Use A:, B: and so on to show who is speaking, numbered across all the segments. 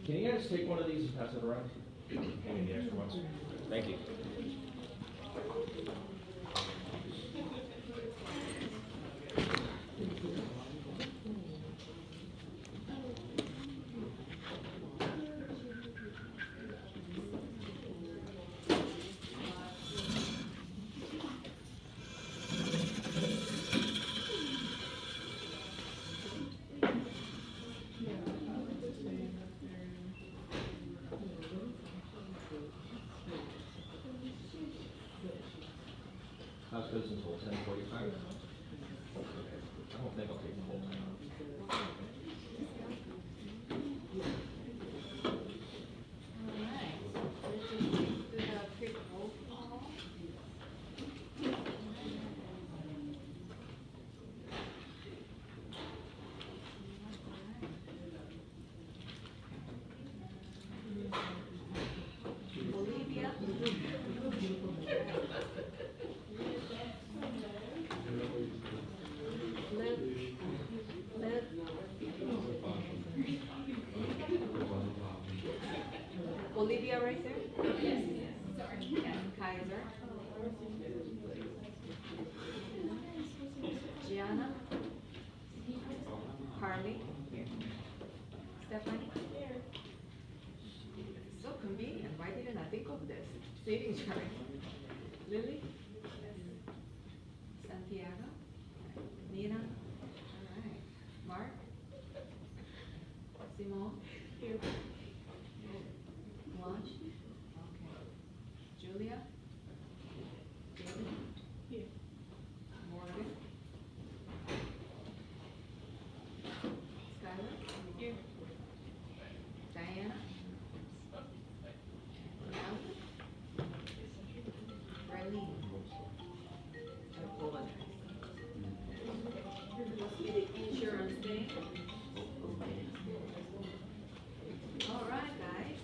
A: Can you guys take one of these and pass it around? Give me the extra ones. Thank you. How's business until 10:45? Okay. I don't think I'll take the whole time.
B: Olivia right there? Yes. Sorry. And Kaiser. Gianna. Carly. Here. Stephanie. Here. So convenient. Why didn't I think of this? Saving chart. Lily. Santiago. Nina. All right. Mark. Simone. Here. Blanche? Okay. Julia? David? Here. Morgan? Skylar? Here. Diana? Raylene? Must be the insurance thing. All right, guys.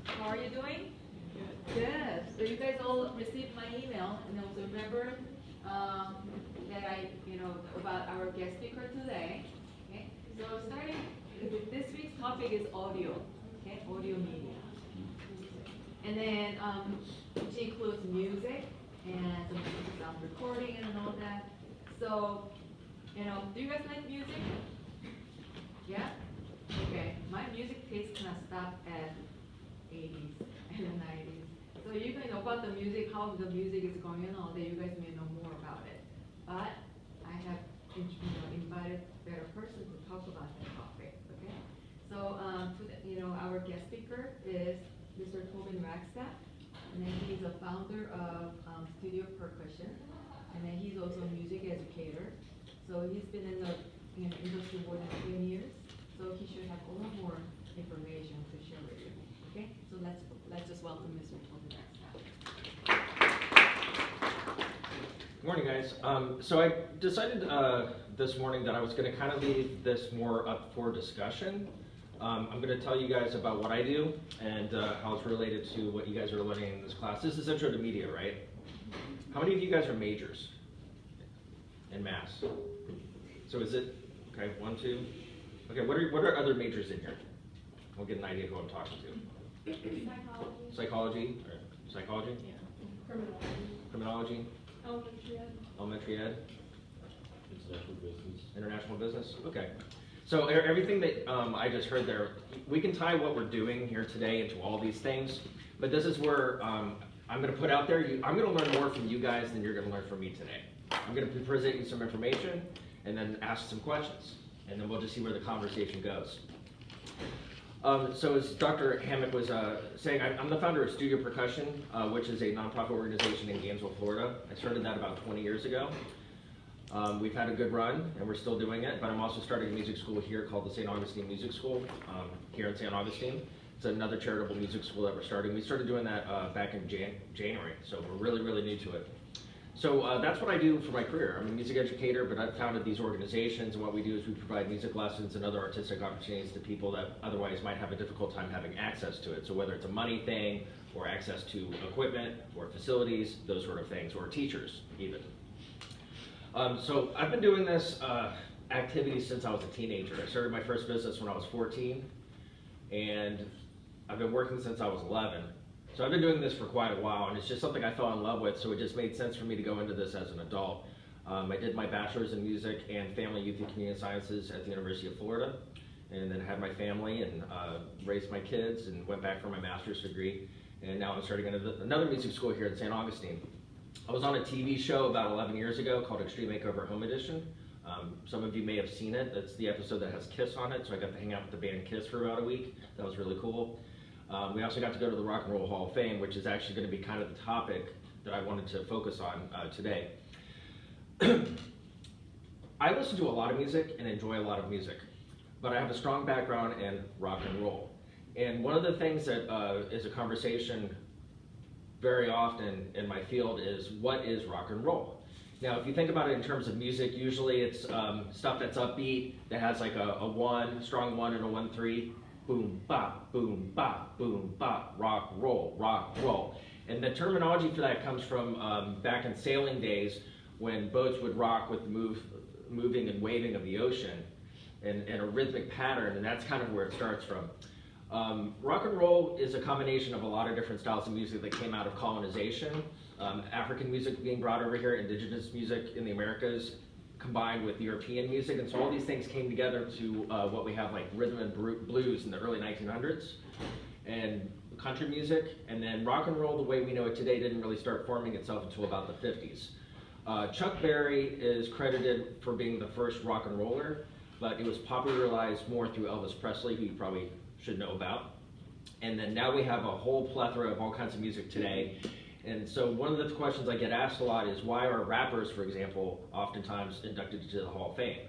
B: How are you doing? Good. So you guys all received my email, and also remember that about our guest speaker today. Okay. So starting with this week's topic is audio. Okay, audio media. And then which includes music and some sound recording and all that. So, do you guys like music? Yeah? Okay. My music taste kind of stopped at 80s and 90s. So you guys know about the music, how the music is going on, that you guys may know more about it. But I have invited a better person to talk about that topic. Okay. So our guest speaker is Mr. Tobin Wagstaff, and then he's a founder of Studio Percussion, and then he's also a music educator. So he's been in the industry more than 20 years. So he should have a lot more information to share with you. Okay, so let's just welcome Mr. Tobin Wagstaff.
A: Good morning, guys. So I decided this morning that I was going to kind of leave this more up for discussion. I'm going to tell you guys about what I do and how it's related to what you guys are learning in this class. This is Intro to Media, right? How many of you guys are majors in mass? So is it, okay, 1, 2? Okay, what are other majors in here? We'll get an idea of who I'm talking to.
C: Psychology.
A: Psychology? Psychology?
C: Yeah.
A: Criminology?
C: Elementary ed.
A: Elementary ed?
D: International business.
A: International business? Okay. So everything that I just heard there, we can tie what we're doing here today into all these things, but this is where I'm going to put out there, I'm going to learn more from you guys than you're going to learn from me today. I'm going to present you some information and then ask some questions, and then we'll just see where the conversation goes. So as Dr. Hammock was saying, I'm the founder of Studio Percussion, which is a nonprofit organization in Gainesville, Florida. I started that about 20 years ago. We've had a good run, and we're still doing it, but I'm also starting a music school here called the St. Augustine Music School here in St. Augustine. It's another charitable music school that we're starting. We started doing that back in January, so we're really, really new to it. So that's what I do for my career. I'm a music educator, but I've founded these organizations, and what we do is we provide music lessons and other artistic opportunities to people that otherwise might have a difficult time having access to it. So whether it's a money thing, or access to equipment, or facilities, those sort of things, or teachers even. So I've been doing this activity since I was a teenager. I started my first business when I was 14. and I've been working since I was 11. So I've been doing this for quite a while, and it's just something I fell in love with, so it just made sense for me to go into this as an adult. I did my bachelor's in music and family, youth, and community sciences at the University of Florida, and then had my family and raised my kids and went back for my master's degree. And now I'm starting another music school here in St. Augustine. I was on a TV show about 11 years ago called Extreme Makeover Home Edition. Some of you may have seen it. That's the episode that has Kiss on it, so I got to hang out with the band Kiss for about a week. That was really cool. We also got to go to the Rock and Roll Hall of Fame, which is actually going to be kind of the topic that I wanted to focus on today. I listen to a lot of music and enjoy a lot of music, but I have a strong background in rock and roll. And one of the things that is a conversation very often in my field is, what is rock and roll? Now, if you think about it in terms of music, usually it's stuff that's upbeat, that has like a one, strong one and a 1-3, boom, bop, boom, bop, boom, bop, rock, roll, rock, roll. And the terminology for that comes from back in sailing days when boats would rock with the moving and waving of the ocean in a rhythmic pattern, and that's kind of where it starts from. Rock and roll is a combination of a lot of different styles of music that came out of colonization, African music being brought over here, indigenous music in the Americas, combined with European music, and so all these things came together to what we have like rhythm and blues in the early 1900s, and country music, and then rock and roll the way we know it today didn't really start forming itself until about the 50s. Chuck Berry is credited for being the first rock and roller, but it was popularized more through Elvis Presley, who you probably should know about. And then now we have a whole plethora of all kinds of music today. And so one of the questions I get asked a lot is, why are rappers, for example, oftentimes inducted into the Hall of Fame?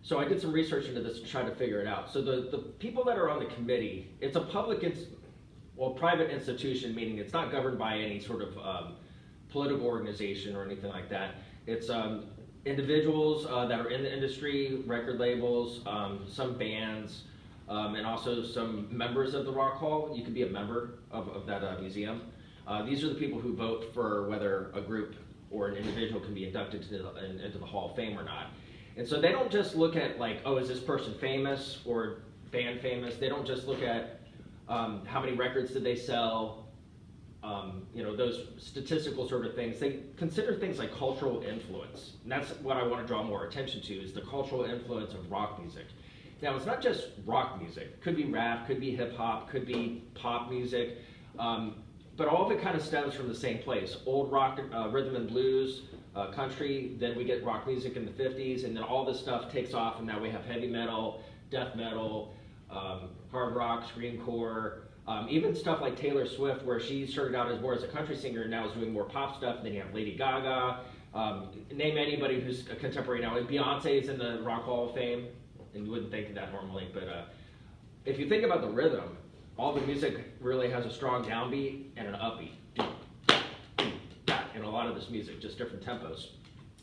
A: So I did some research into this to try to figure it out. So the people that are on the committee, it's a private institution, meaning it's not governed by any sort of political organization or anything like that. It's individuals that are in the industry, record labels, some bands, and also some members of the Rock Hall. You could be a member of that museum. These are the people who vote for whether a group or an individual can be inducted into the Hall of Fame or not. And so they don't just look at like, oh, is this person famous or band famous? They don't just look at how many records did they sell, those statistical sort of things. They consider things like cultural influence. And that's what I want to draw more attention to, is the cultural influence of rock music. Now, it's not just rock music. Could be rap, could be hip hop, could be pop music, but all of it kind of stems from the same place. Old rock, rhythm and blues, country, then we get rock music in the 50s, and then all this stuff takes off, and now we have heavy metal, death metal, hard rock, screamcore, even stuff like Taylor Swift, where she started out more as a country singer and now is doing more pop stuff. And then you have Lady Gaga, name anybody who's a contemporary now. And Beyonce is in the Rock Hall of Fame, and you wouldn't think of that normally, but if you think about the rhythm, all the music really has a strong downbeat and an upbeat. In a lot of this music, just different tempos.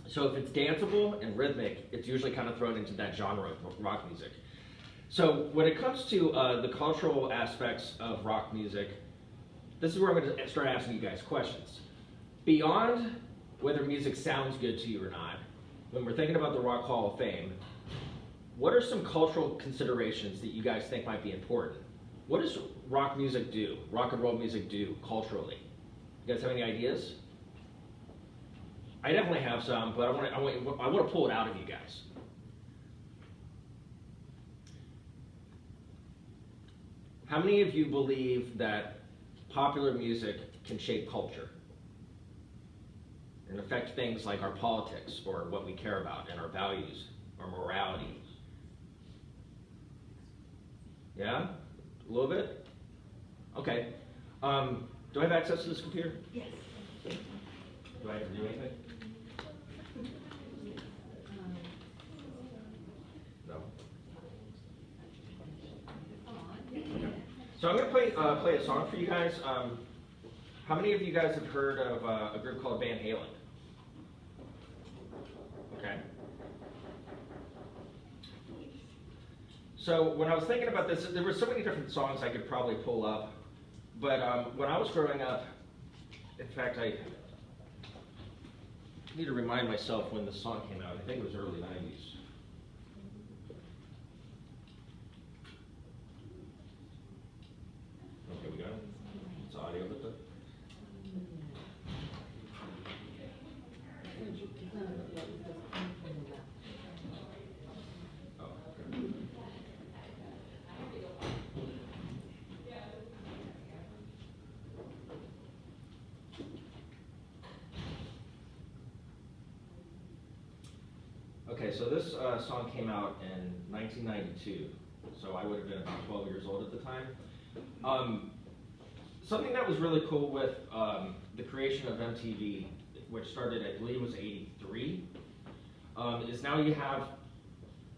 A: So if it's danceable and rhythmic, it's usually kind of thrown into that genre of rock music. So when it comes to the cultural aspects of rock music, this is where I'm going to start asking you guys questions. Beyond whether music sounds good to you or not, when we're thinking about the Rock Hall of Fame, what are some cultural considerations that you guys think might be important? What does rock music do, rock and roll music do culturally? You guys have any ideas? I definitely have some, but I want to pull it out of you guys. How many of you believe that popular music can shape culture and affect things like our politics or what we care about and our values or morality? Yeah? A little bit? Okay. Do I have access to this computer?
B: Yes.
A: Do I have to do anything? No. So I'm going to play a song for you guys. How many of you guys have heard of a group called Van Halen? Okay. So when I was thinking about this, there were so many different songs I could probably pull up. But when I was growing up, in fact, I need to remind myself when the song came out. I think it was early 90s. Oh, okay. Okay, so this song came out in 1992, so I would have been about 12 years old at the time. Something that was really cool with the creation of MTV, which started, I believe, was '83, is now you have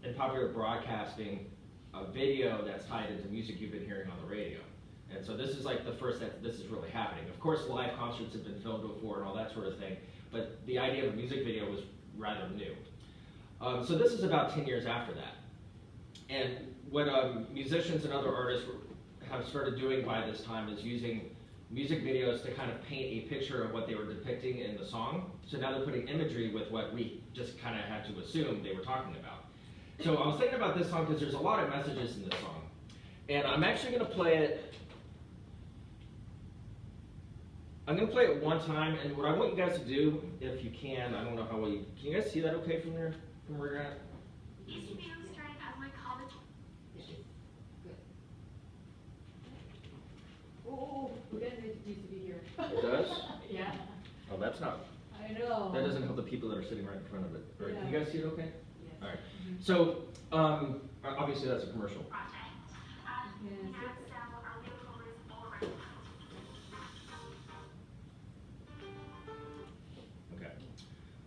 A: in popular broadcasting a video that's tied into music you've been hearing on the radio. And so this is like the first that this is really happening. Of course, live concerts have been filmed before and all that sort of thing, but the idea of a music video was rather new. So this is about 10 years after that. And what musicians and other artists have started doing by this time is using music videos to kind of paint a picture of what they were depicting in the song. So now they're putting imagery with what we just kind of had to assume they were talking about. So I was thinking about this song because there's a lot of messages in this song. And I'm actually going to play it. I'm going to play it one time, and what I want you guys to do, if you can, I don't know how well you, can you guys see that okay from there, from where you're at?
B: Oh, that needs to be here.
A: It does?
B: Yeah,
A: Oh, that's not,
B: I know.
A: that doesn't help the people that are sitting right in front of it. All right, can you guys see it okay?
B: Yes.
A: All right. So, obviously that's a commercial.
B: Yes.
A: Okay.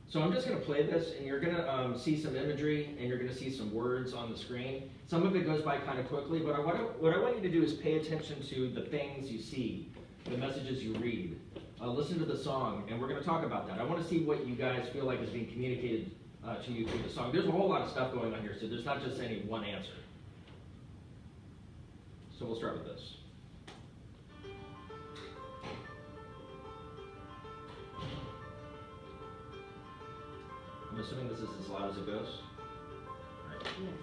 A: So I'm just going to play this, and you're going to see some imagery, and you're going to see some words on the screen. Some of it goes by kind of quickly, but what I want you to do is pay attention to the things you see, the messages you read. Listen to the song, and we're going to talk about that. I want to see what you guys feel like is being communicated to you through the song. There's a whole lot of stuff going on here, so there's not just any one answer. So we'll start with this. I'm assuming this is as loud as it goes. All right.
B: Yes.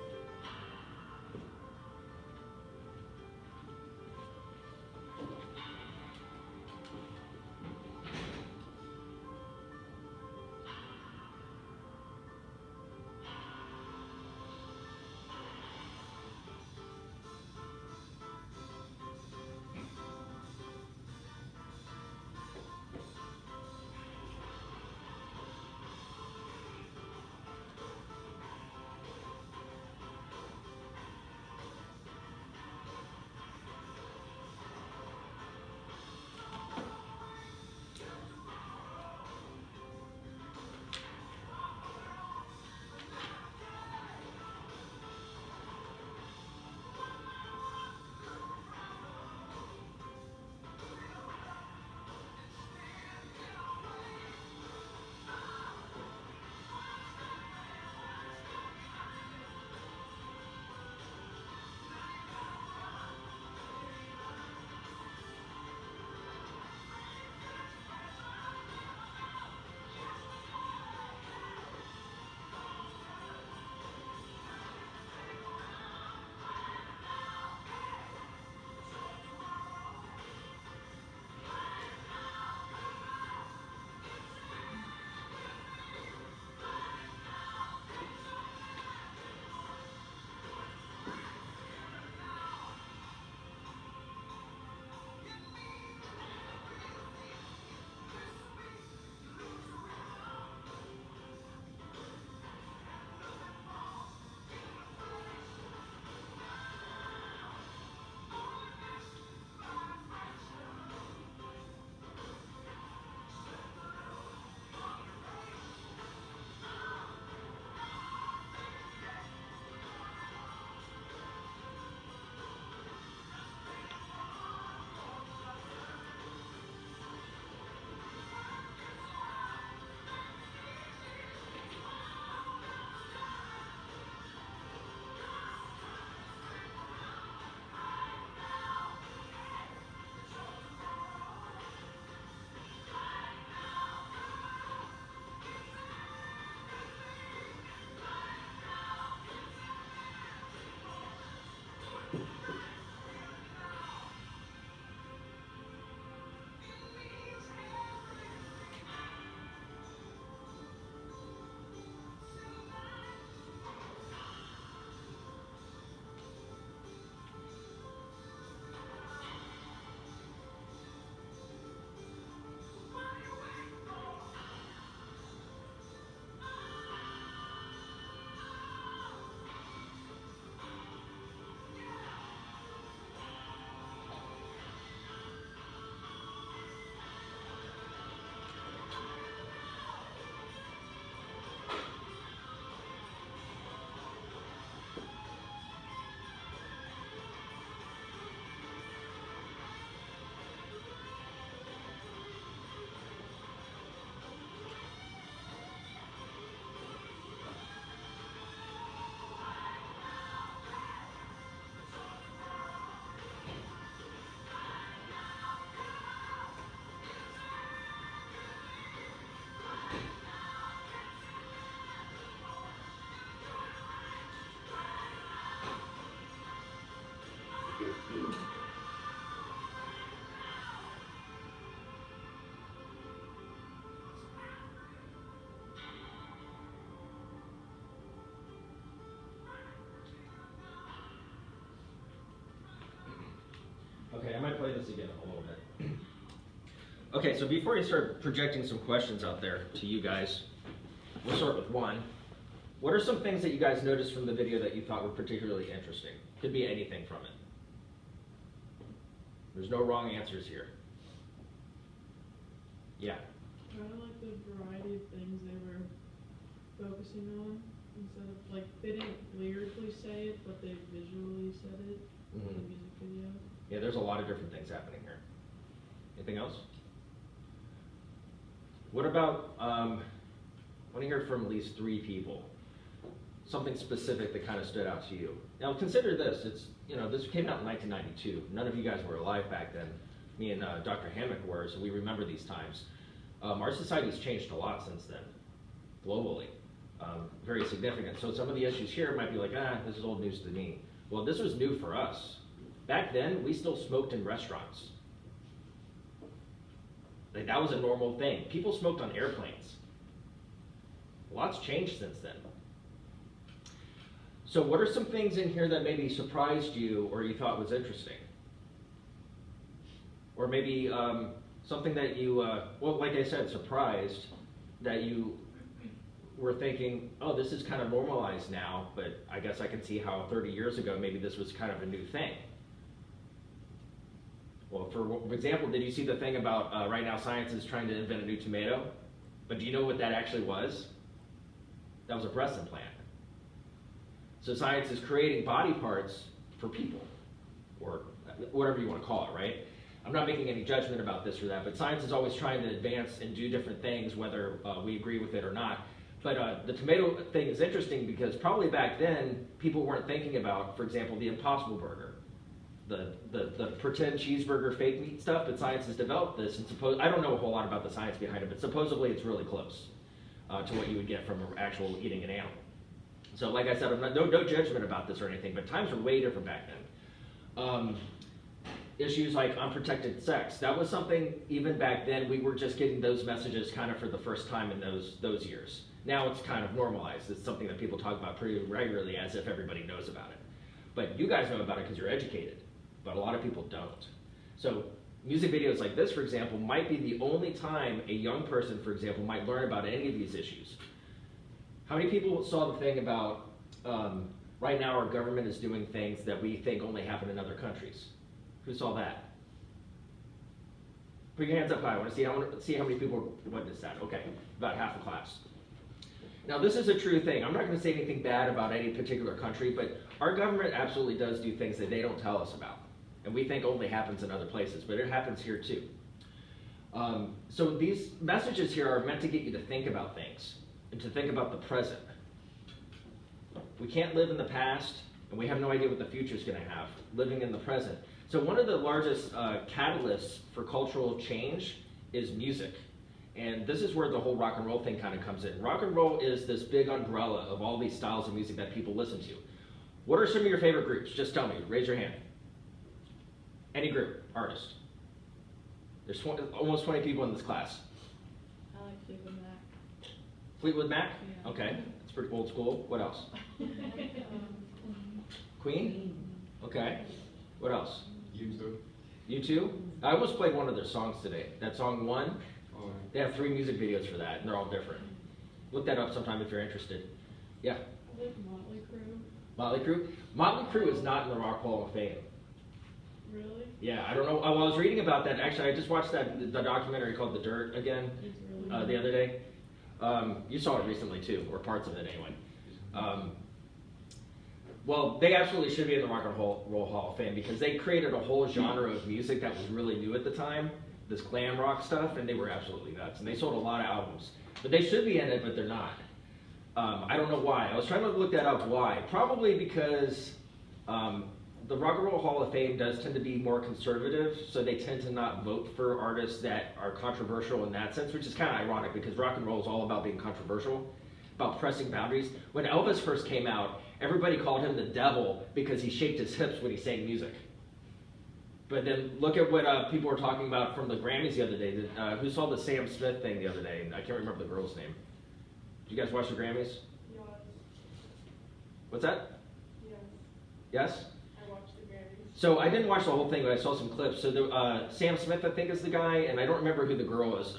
A: Okay, I might play this again a little bit. Okay, so before I start projecting some questions out there to you guys, we'll start with one. What are some things that you guys noticed from the video that you thought were particularly interesting? Could be anything from it. There's no wrong answers here. Yeah.
C: Kind of like the variety of things they were focusing on instead of like they didn't lyrically say it, but they visually said it in the
A: Mhm.
C: music video.
A: Yeah, there's a lot of different things happening here. Anything else? What about, I want to hear from at least 3 people. Something specific that kind of stood out to you. Now consider this, this came out in 1992. None of you guys were alive back then. Me and Dr. Hammock were, so we remember these times. Our society's changed a lot since then, globally. Very significant. So some of the issues here might be like, this is old news to me. Well, this was new for us. Back then, we still smoked in restaurants. Like, that was a normal thing. People smoked on airplanes. Lots changed since then. So what are some things in here that maybe surprised you or you thought was interesting? Or maybe something that you, well, like I said, surprised that you were thinking, oh, this is kind of normalized now, but I guess I can see how 30 years ago maybe this was kind of a new thing. Well, for example, did you see the thing about right now science is trying to invent a new tomato? But do you know what that actually was? That was a breast implant. So science is creating body parts for people, or whatever you want to call it, right? I'm not making any judgment about this or that, but science is always trying to advance and do different things, whether we agree with it or not. But the tomato thing is interesting because probably back then, people weren't thinking about, for example, the Impossible Burger, the pretend cheeseburger fake meat stuff, but science has developed this, and I don't know a whole lot about the science behind it, but supposedly it's really close to what you would get from actual eating an animal. So like I said, I'm not, no judgment about this or anything, but times were way different back then. Issues like unprotected sex, that was something even back then we were just getting those messages kind of for the first time in those years. Now it's kind of normalized. It's something that people talk about pretty regularly as if everybody knows about it. But you guys know about it because you're educated, but a lot of people don't. So music videos like this, for example, might be the only time a young person, for example, might learn about any of these issues. How many people saw the thing about right now our government is doing things that we think only happen in other countries? Who saw that? Put your hands up high. I want to see how many people witnessed that. Okay, about half the class. Now this is a true thing. I'm not going to say anything bad about any particular country, but our government absolutely does do things that they don't tell us about. And we think only happens in other places, but it happens here too. So these messages here are meant to get you to think about things and to think about the present. We can't live in the past, and we have no idea what the future is going to have, living in the present. So one of the largest catalysts for cultural change is music. And this is where the whole rock and roll thing kind of comes in. Rock and roll is this big umbrella of all these styles of music that people listen to. What are some of your favorite groups? Just tell me, raise your hand. Any group, artist. There's almost 20 people in this class.
C: I like Fleetwood Mac.
A: Fleetwood Mac?
C: Yeah.
A: Okay, it's pretty old school. What else? Queen? Okay. What else?
D: YouTube.
A: U2? I almost played one of their songs today. That song, One.
D: Oh,
A: They have 3 music videos for that, and they're all different. Look that up sometime if you're interested. Yeah.
C: I like Motley Crue.
A: Motley Crue? Motley Crue is not in the Rock Hall of Fame.
C: Really?
A: Yeah, I don't know. Well, I was reading about that. Actually, I just watched the documentary called The Dirt again
C: It's really
A: the other day. You saw it recently too, or parts of it anyway. Well, they absolutely should be in the Rock and Roll Hall of Fame because they created a whole genre of music that was really new at the time, this glam rock stuff, and they were absolutely nuts. And they sold a lot of albums. But they should be in it, but they're not. I don't know why. I was trying to look that up why. Probably because the Rock and Roll Hall of Fame does tend to be more conservative, so they tend to not vote for artists that are controversial in that sense, which is kind of ironic because rock and roll is all about being controversial, about pressing boundaries. When Elvis first came out, everybody called him the devil because he shaked his hips when he sang music. But then look at what people were talking about from the Grammys the other day. Who saw the Sam Smith thing the other day? I can't remember the girl's name. Did you guys watch the Grammys?
C: Yes.
A: What's that?
C: Yes.
A: Yes?
C: I watched the Grammys.
A: So I didn't watch the whole thing, but I saw some clips. So Sam Smith, I think, is the guy, and I don't remember who the girl is.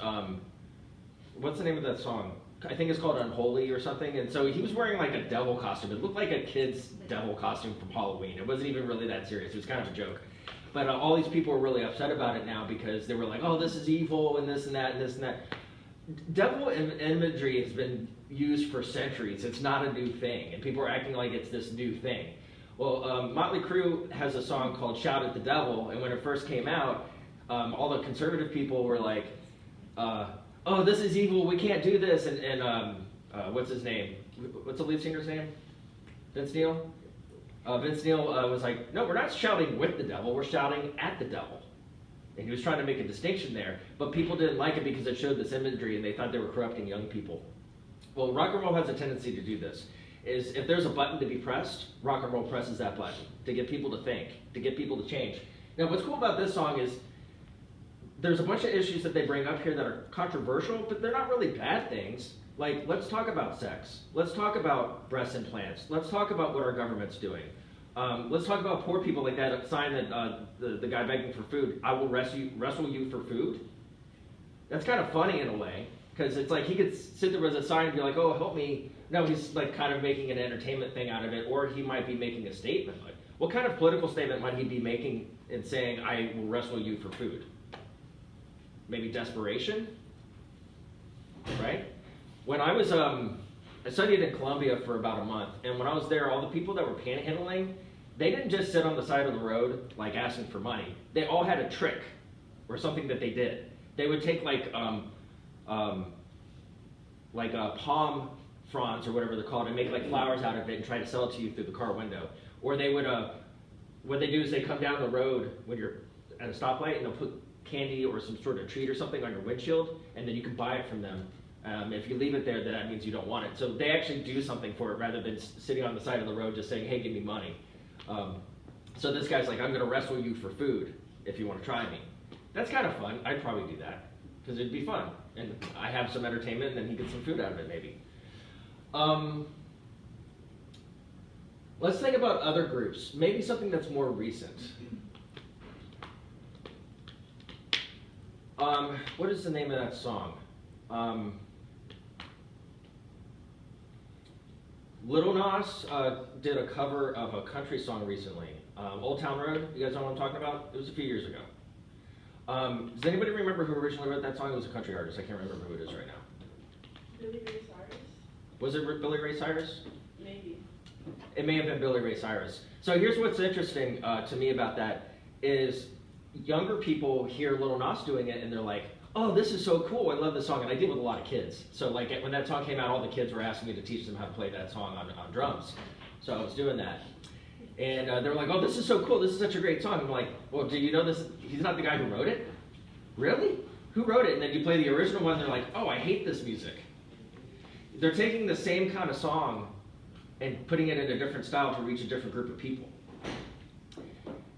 A: What's the name of that song? I think it's called Unholy or something. And so he was wearing like a devil costume. It looked like a kid's devil costume from Halloween. It wasn't even really that serious. It was kind of a joke. But all these people are really upset about it now because they were like, oh, this is evil and this and that and this and that. Devil imagery has been used for centuries. It's not a new thing. And people are acting like it's this new thing. Well, Motley Crue has a song called Shout at the Devil. And when it first came out, all the conservative people were like, oh, this is evil. We can't do this. And what's his name? What's the lead singer's name? Vince Neil? Vince Neil was like, no, we're not shouting with the devil, we're shouting at the devil. And he was trying to make a distinction there, but people didn't like it because it showed this imagery and they thought they were corrupting young people. Well, rock and roll has a tendency to do this, is if there's a button to be pressed, rock and roll presses that button to get people to think, to get people to change. Now, what's cool about this song is there's a bunch of issues that they bring up here that are controversial, but they're not really bad things. Like, let's talk about sex. Let's talk about breast implants. Let's talk about what our government's doing. Let's talk about poor people, like that sign that the guy begging for food, I will wrestle you for food. That's kind of funny in a way, because it's like he could sit there with a sign and be like, oh, help me. No, he's like kind of making an entertainment thing out of it, or he might be making a statement. Like, what kind of political statement might he be making in saying, I will wrestle you for food? Maybe desperation, right? When I was, I studied in Columbia for about a month, and when I was there, all the people that were panhandling, they didn't just sit on the side of the road, like asking for money. They all had a trick, or something that they did. They would take like palm fronds, or whatever they're called, and make like flowers out of it and try to sell it to you through the car window. Or they would, what they do is they come down the road when you're at a stoplight, and they'll put candy or some sort of treat or something on your windshield, and then you can buy it from them. If you leave it there, then that means you don't want it. So they actually do something for it rather than sitting on the side of the road just saying, hey, give me money. So this guy's like, I'm going to wrestle you for food if you want to try me. That's kind of fun. I'd probably do that because it'd be fun. And I have some entertainment and then he gets some food out of it maybe. Let's think about other groups. Maybe something that's more recent. What is the name of that song? Little Nas did a cover of a country song recently. Old Town Road, you guys know what I'm talking about? It was a few years ago. Does anybody remember who originally wrote that song? It was a country artist. I can't remember who it is right now.
C: Billy Ray Cyrus?
A: Was it Billy Ray Cyrus?
C: Maybe.
A: It may have been Billy Ray Cyrus. So here's what's interesting to me about that is younger people hear Little Nas doing it and they're like, oh, this is so cool, I love this song. And I deal with a lot of kids. So like when that song came out, all the kids were asking me to teach them how to play that song on drums. So I was doing that. And they were like, oh, this is so cool, this is such a great song. I'm like, well, do you know this? He's not the guy who wrote it? Really? Who wrote it? And then you play the original one, they're like, oh, I hate this music. They're taking the same kind of song and putting it in a different style to reach a different group of people.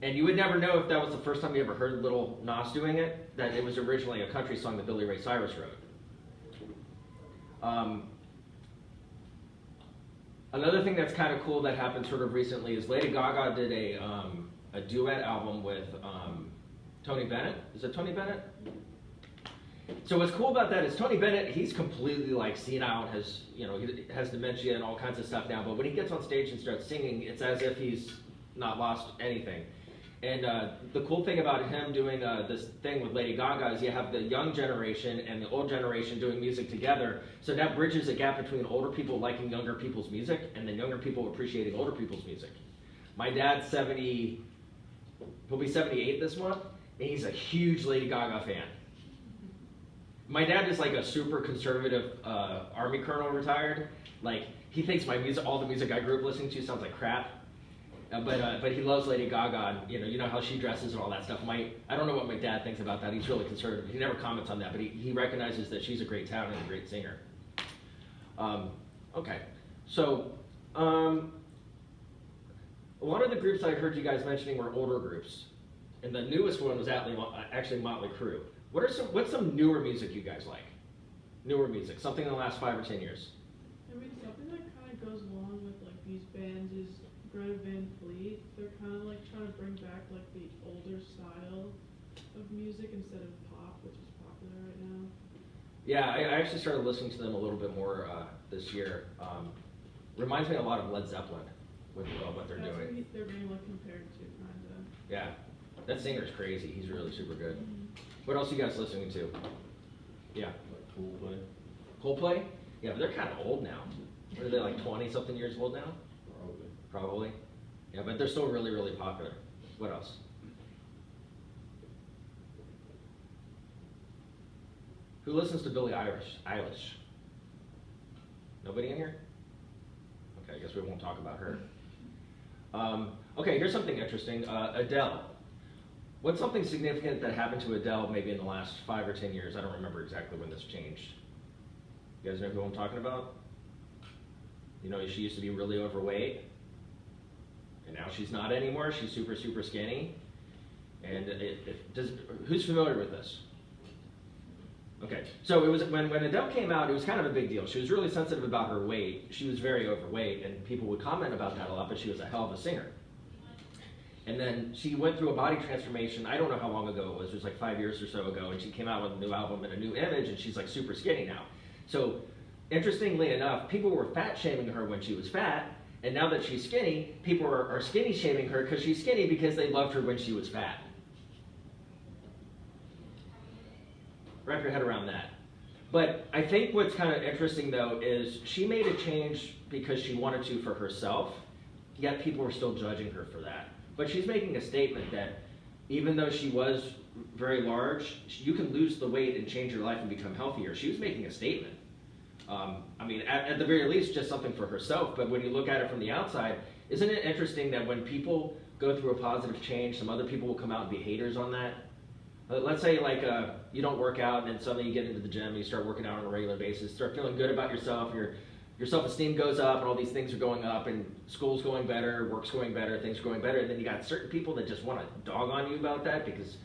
A: And you would never know if that was the first time you ever heard Little Nas doing it, that it was originally a country song that Billy Ray Cyrus wrote. Another thing that's kind of cool that happened sort of recently is Lady Gaga did a duet album with Tony Bennett. Is it Tony Bennett? So what's cool about that is Tony Bennett, he's completely like senile, has, you know, he has dementia and all kinds of stuff now, but when he gets on stage and starts singing, it's as if he's not lost anything. And the cool thing about him doing this thing with Lady Gaga is you have the young generation and the old generation doing music together. So that bridges a gap between older people liking younger people's music and then younger people appreciating older people's music. My dad's 70, he'll be 78 this month, and he's a huge Lady Gaga fan. My dad is like a super conservative Army colonel retired. Like, he thinks my music, all the music I grew up listening to sounds like crap. But he loves Lady Gaga, and you know how she dresses and all that stuff. I don't know what my dad thinks about that. He's really conservative. He never comments on that, but he recognizes that she's a great talent and a great singer. Okay, so a lot of the groups I heard you guys mentioning were older groups, and the newest one was actually Motley Crue. What's some newer music you guys like? Newer music, something in the last 5 or 10 years.
C: I mean, something that kind of goes along with like these bands is Greta Van Fleet. They're kind of like trying to bring back like the older style of music instead of pop, which is popular right now.
A: Yeah, I actually started listening to them a little bit more this year. Reminds me a lot of Led Zeppelin with what they're
C: That's
A: doing.
C: what they're being like compared to, kind of.
A: Yeah, that singer's crazy. He's really super good. What else are you guys listening to? Yeah,
D: Like pool play,
A: Coldplay? Yeah, but they're kind of old now. What are they, like 20-something years old now?
D: probably.
A: Probably. Yeah, but they're still really, really popular. What else? Who listens to Billie Eilish? Nobody in here? Okay, I guess we won't talk about her. Okay, here's something interesting. Adele. What's something significant that happened to Adele maybe in the last 5 or 10 years? I don't remember exactly when this changed. You guys know who I'm talking about? You know, she used to be really overweight, and now she's not anymore. She's super, super skinny. And who's familiar with this? Okay, so it was when Adele came out, it was kind of a big deal. She was really sensitive about her weight. She was very overweight, and people would comment about that a lot, but she was a hell of a singer. And then she went through a body transformation. I don't know how long ago it was like 5 years or so ago, and she came out with a new album and a new image, and she's like super skinny now. So interestingly enough, people were fat shaming her when she was fat, and now that she's skinny, people are skinny shaming her because she's skinny because they loved her when she was fat. Wrap your head around that. But I think what's kind of interesting though is she made a change because she wanted to for herself, yet people were still judging her for that. But she's making a statement that even though she was very large, you can lose the weight and change your life and become healthier. She was making a statement. I mean, at the very least, just something for herself. But when you look at it from the outside, isn't it interesting that when people go through a positive change, some other people will come out and be haters on that? Let's say like you don't work out and then suddenly you get into the gym and you start working out on a regular basis, start feeling good about yourself, your self-esteem goes up and all these things are going up and school's going better, work's going better, things are going better, and then you got certain people that just want to dog on you about that because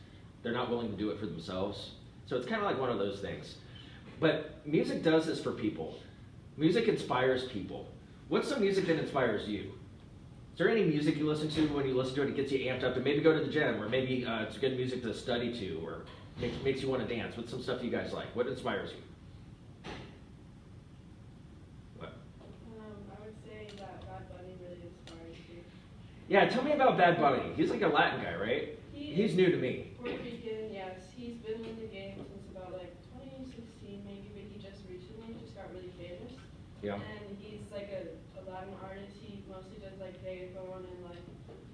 A: they're not willing to do it for themselves. So it's kind of like one of those things. But music does this for people. Music inspires people. What's some music that inspires you? Is there any music you listen to when you listen to it, it gets you amped up to maybe go to the gym, or maybe it's good music to study to, or makes you want to dance? What's some stuff you guys like? What inspires you? What?
E: I would say that Bad Bunny really inspires me.
A: Yeah, tell me about Bad Bunny. He's like a Latin guy, right? He's new to me.
E: Puerto Rican, yes. He's been in the game since about like 2016 maybe, but he just recently got really famous.
A: Yeah.
E: And he's like a Latin artist. He mostly does like reggaeton and like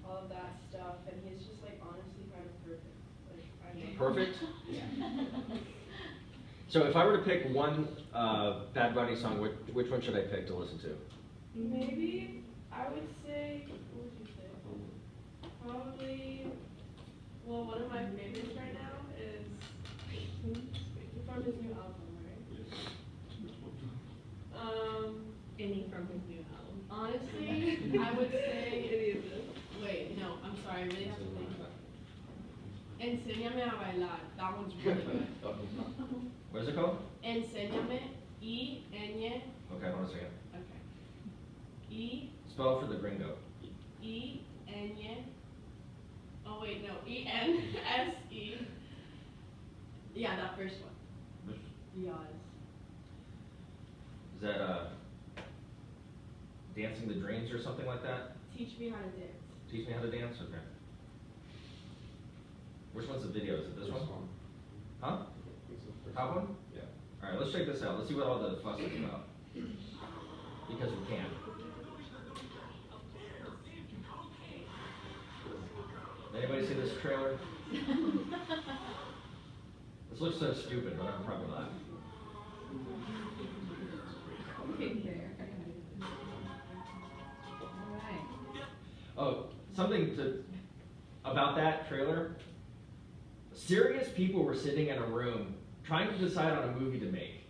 E: all of that stuff, and he's just like honestly kind of perfect. Like I know.
A: Perfect?
E: Yeah.
A: So if I were to pick one Bad Bunny song, which one should I pick to listen to?
E: Maybe I would say, what would you say? Probably, well, one of my favorites right now is from his new album, right?
F: Any from his new album.
E: Honestly, I would say,
F: Wait, no, I'm sorry, I really have to think. Enséñame a bailar. That one's really good.
A: What is it called?
F: Enséñame, E-N-Y.
A: Okay, hold on a second.
F: Okay. E,
A: Spell it for the gringo.
F: E-N-Y. Oh wait, no, E-N-S-E. Yeah, that first one. Yes.
A: Is that Dancing the Dreams or something like that?
F: Teach me how to dance.
A: Teach me how to dance? Okay. Which one's the video? Is it this one? Huh? Top one?
D: Yeah.
A: Alright, let's check this out. Let's see what all the fuss is about. Because we can. Anybody see this trailer? This looks so stupid, but I'm probably laughing.
B: Alright.
A: Oh, something about that trailer. Serious people were sitting in a room trying to decide on a movie to make.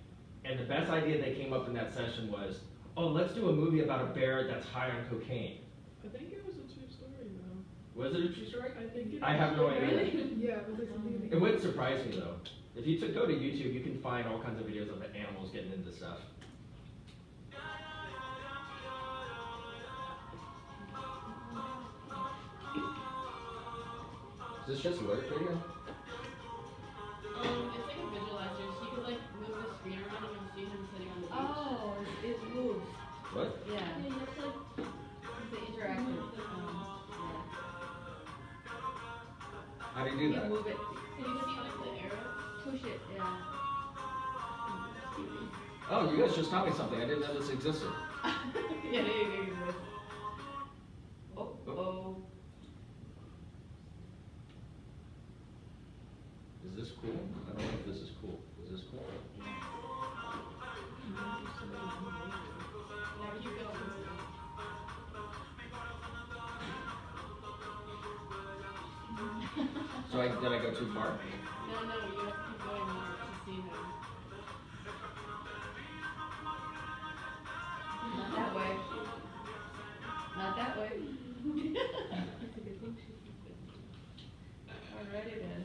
A: And the best idea they came up in that session was, oh, let's do a movie about a bear that's high on cocaine.
C: I think it was a true story though.
A: Was it a true story?
C: I think it
A: I have no idea.
C: Yeah, it was like something.
A: It wouldn't surprise me though. If you go to YouTube, you can find all kinds of videos of the animals getting into stuff. Is this just work video?
F: It's like a visualizer, so you can like move the screen around and you'll see him sitting on the beach.
B: Oh, it moves.
A: What?
B: Yeah,
F: Yeah, you have to like,
B: it's an interactive. Yeah.
A: How do you do
B: You
A: that?
B: move it,
F: so you see like the arrows.
B: push it, yeah.
A: Oh, you guys just taught me something. I didn't know this existed.
F: Yeah, they exist. Oh, oh.
A: Is this cool? I don't know if this is cool. Is this cool?
F: Now keep going.
A: So did I go too far?
F: No, you have to keep going more to see him.
B: Not that way. Not that way. Alrighty then.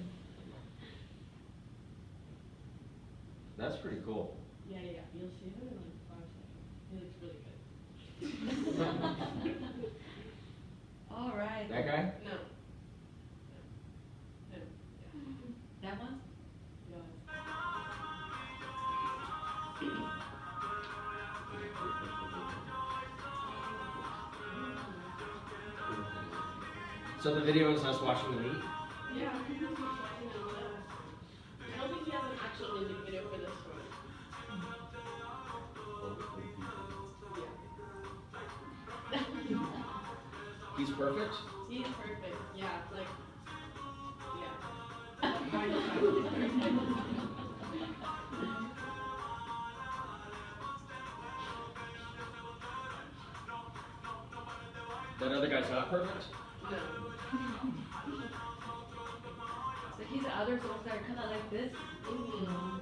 A: That's pretty cool.
F: Yeah, you'll see him in like 5 seconds. He looks really good.
B: Alright.
A: That guy?
F: No. Him.
B: That one?
F: Yeah.
A: So the video is us watching the meet?
F: Yeah. I don't think he has an actual music video for this one.
A: He's perfect?
F: He's perfect. Yeah, like, yeah.
A: That other guy's not perfect?
F: No.
B: So he's the other ones that are kinda like this?
F: Mhm.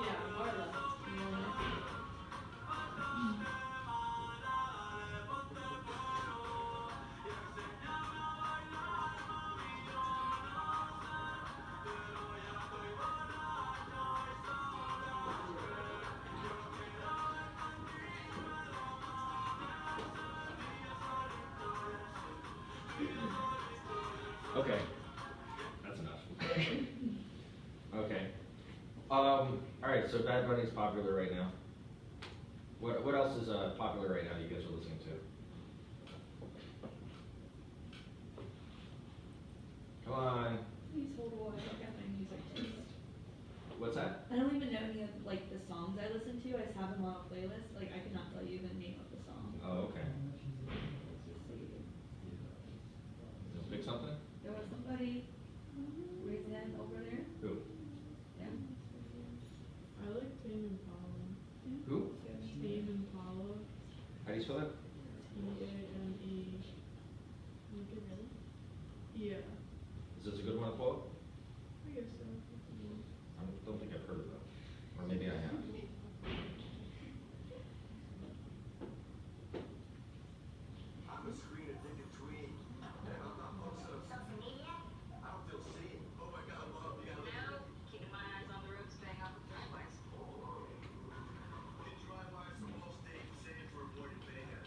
F: Yeah, more or less.
A: Okay. That's enough. Okay. Alright, so Bad Bunny's popular right now. What else is popular right now you guys are listening to? Come on.
G: Please hold on, I got my music taste.
A: What's that?
G: I don't even know any of like the songs I listen to. I just have them on a playlist. Like I cannot tell you the name of the song.
A: Oh, okay.
G: Let's see.
A: Just pick something?
G: There was somebody raise his hand over there.
A: Who?
G: Yeah.
C: I like Tame Impala.
A: Who?
C: Tame Impala.
A: How do you spell that?
C: T-A-M-E. Yeah,
A: Is this a good one to quote?
C: I guess so.
A: I don't think I've heard of them. Or maybe I have.
H: I'm a screen addicted tween. And I'm not much of social media. I don't feel seen. Oh my God, Mom, you gotta
I: No, keeping my eyes on the road, staying off the driveways.
H: hit drive-bys from all states, save for avoiding mayhem.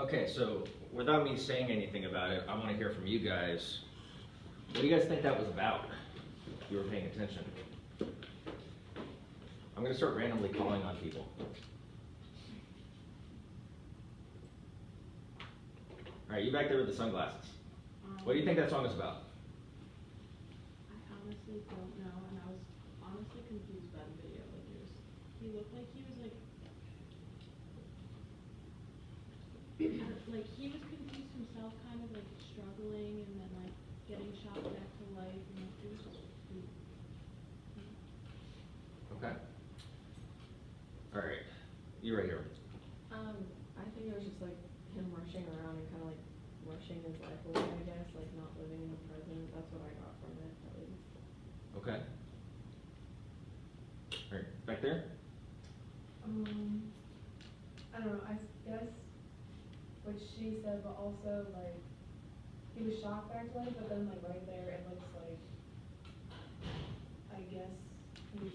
A: Okay, so without me saying anything about it, I want to hear from you guys. What do you guys think that was about? If you were paying attention. I'm going to start randomly calling on people. All right, you back there with the sunglasses. What do you think that song is about?
C: I honestly don't know, and I was honestly confused by the video. Like he looked like he was like he was confused himself, kind of like struggling, and then like getting shot back to life, and it was just.
A: Okay. All right, you right here.
J: I think it was just like him rushing around and kind of like rushing his life away, I guess, like not living in the present. That's what I got from it, at least.
A: Okay. All right, back there.
E: I don't know, I guess what she said, but also like, he was shocked back to life, but then like right there, it looks like, I guess he's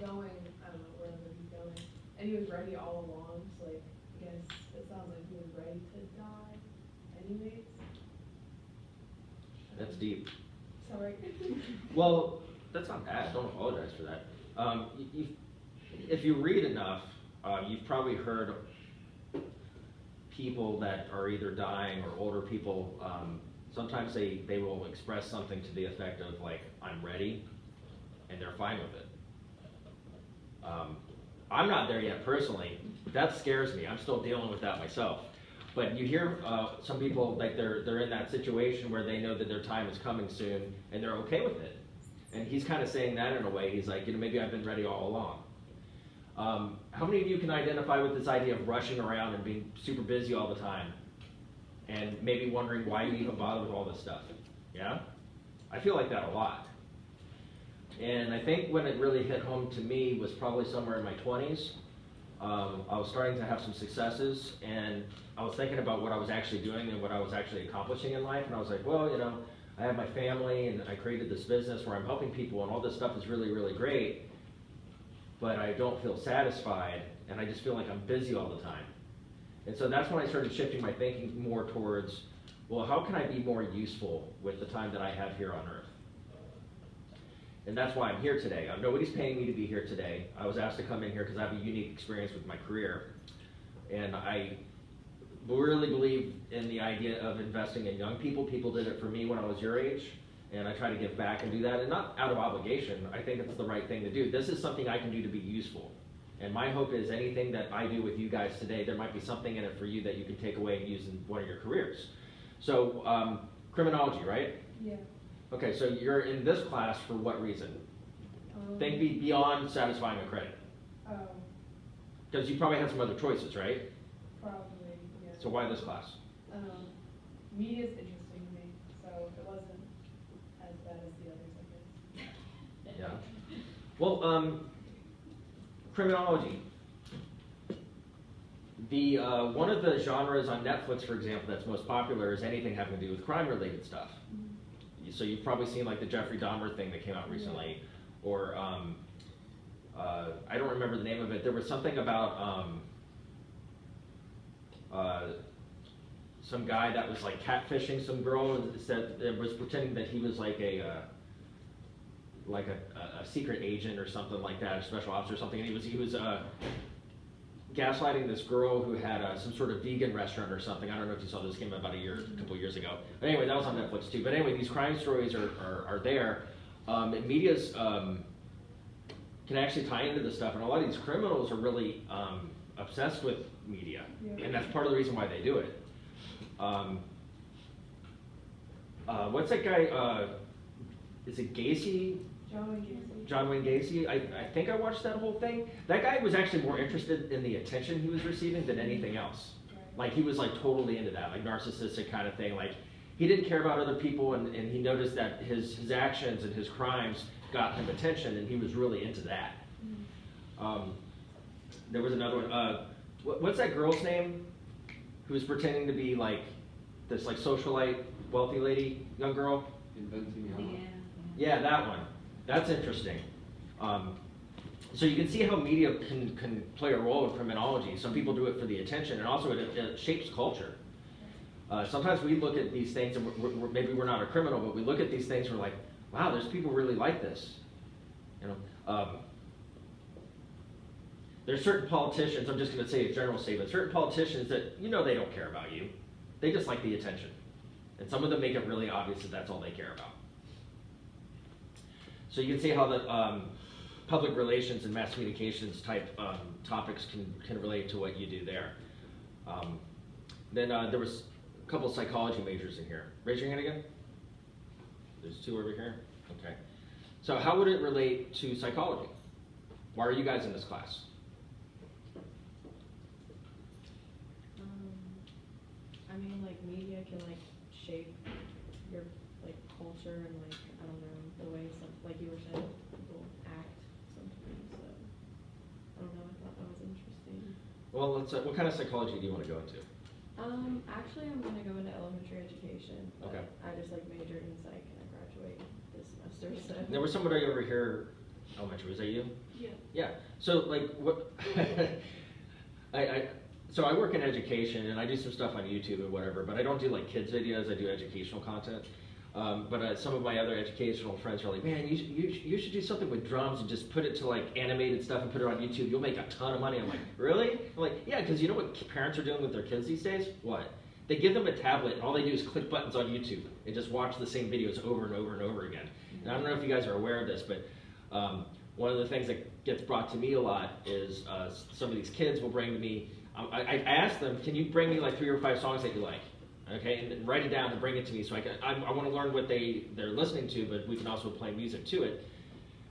E: going, I don't know, wherever he's going. And he was ready all along, so like, I guess it sounds like he was ready to die anyways.
A: That's deep.
E: Sorry.
A: Well, that's not bad. Don't apologize for that. If you read enough, you've probably heard people that are either dying or older people. Sometimes they will express something to the effect of like, "I'm ready," and they're fine with it. I'm not there yet personally. That scares me. I'm still dealing with that myself. But you hear some people like they're in that situation where they know that their time is coming soon and they're okay with it. And he's kind of saying that in a way. He's like, maybe I've been ready all along. How many of you can identify with this idea of rushing around and being super busy all the time? And maybe wondering why you even bother with all this stuff? Yeah? I feel like that a lot. And I think when it really hit home to me was probably somewhere in my 20s. I was starting to have some successes, and I was thinking about what I was actually doing and what I was actually accomplishing in life, and I was like, well, I have my family, and I created this business where I'm helping people, and all this stuff is really, really great, but I don't feel satisfied, and I just feel like I'm busy all the time. And so that's when I started shifting my thinking more towards, well, how can I be more useful with the time that I have here on Earth? And that's why I'm here today. Nobody's paying me to be here today. I was asked to come in here because I have a unique experience with my career. And I really believe in the idea of investing in young people. People did it for me when I was your age. And I try to give back and do that. And not out of obligation. I think it's the right thing to do. This is something I can do to be useful. And my hope is anything that I do with you guys today, there might be something in it for you that you can take away and use in one of your careers. So, criminology, right?
E: Yeah.
A: Okay, so you're in this class for what reason? Think beyond satisfying a credit.
E: Oh,
A: Because you probably had some other choices, right?
E: probably, yeah.
A: So why this class?
E: Media's interesting to me, so it wasn't as bad as the others, I guess.
A: Yeah. Well, criminology. The one of the genres on Netflix, for example, that's most popular is anything having to do with crime-related stuff. So you've probably seen like the Jeffrey Dahmer thing that came out recently, or I don't remember the name of it. There was something about some guy that was like catfishing some girl and said it was pretending that he was like a secret agent or something like that, a special officer or something, and he was gaslighting this girl who had some sort of vegan restaurant or something. I don't know if you saw this, came out about a couple years ago. But anyway, that was on Netflix too. But anyway, these crime stories are there. And media's can actually tie into this stuff, and a lot of these criminals are really obsessed with media, and that's part of the reason why they do it. What's that guy? Is it Gacy? John Wayne Gacy. I think I watched that whole thing. That guy was actually more interested in the attention he was receiving than anything else. Like he was like totally into that, like narcissistic kind of thing. Like he didn't care about other people, and he noticed that his actions and his crimes got him attention, and he was really into that. There was another one. What's that girl's name? Who was pretending to be like this like socialite, wealthy lady, young girl?
D: Inventing
B: Yeah.
A: Yeah, that one. That's interesting. So you can see how media can play a role in criminology. Some people do it for the attention, and also it shapes culture. Sometimes we look at these things, and maybe we're not a criminal, but we look at these things and we're like, wow, there's people really like this. You know, there's certain politicians, I'm just going to say a general statement, certain politicians that you know they don't care about you. They just like the attention. And some of them make it really obvious that that's all they care about. So you can see how the public relations and mass communications type topics can relate to what you do there. Then there was a couple psychology majors in here. Raise your hand again. There's two over here. Okay. So how would it relate to psychology? Why are you guys in this class?
J: I mean, like, media can, like, shape your, like, culture and, like, I don't know, the way some, like you were saying, people act sometimes, so, I don't know, I thought that was interesting.
A: Well, let's, what kind of psychology do you want to go into?
J: Actually, I'm gonna go into elementary education, but
A: Okay.
J: I just, like, majored in psych and I graduate this semester, so.
A: There was somebody over here, elementary, was that you?
E: Yeah.
A: Yeah, so like what, so I work in education and I do some stuff on YouTube and whatever, but I don't do like kids videos, I do educational content. But some of my other educational friends are like, man, you should do something with drums and just put it to like animated stuff and put it on YouTube. You'll make a ton of money. I'm like, really? I'm like, yeah, because you know what parents are doing with their kids these days? What? They give them a tablet and all they do is click buttons on YouTube and just watch the same videos over and over and over again. And I don't know if you guys are aware of this, but one of the things that gets brought to me a lot is some of these kids will bring to me, I ask them, can you bring me like 3 or 5 songs that you like? Okay, and write it down and bring it to me so I want to learn what they're listening to, but we can also play music to it.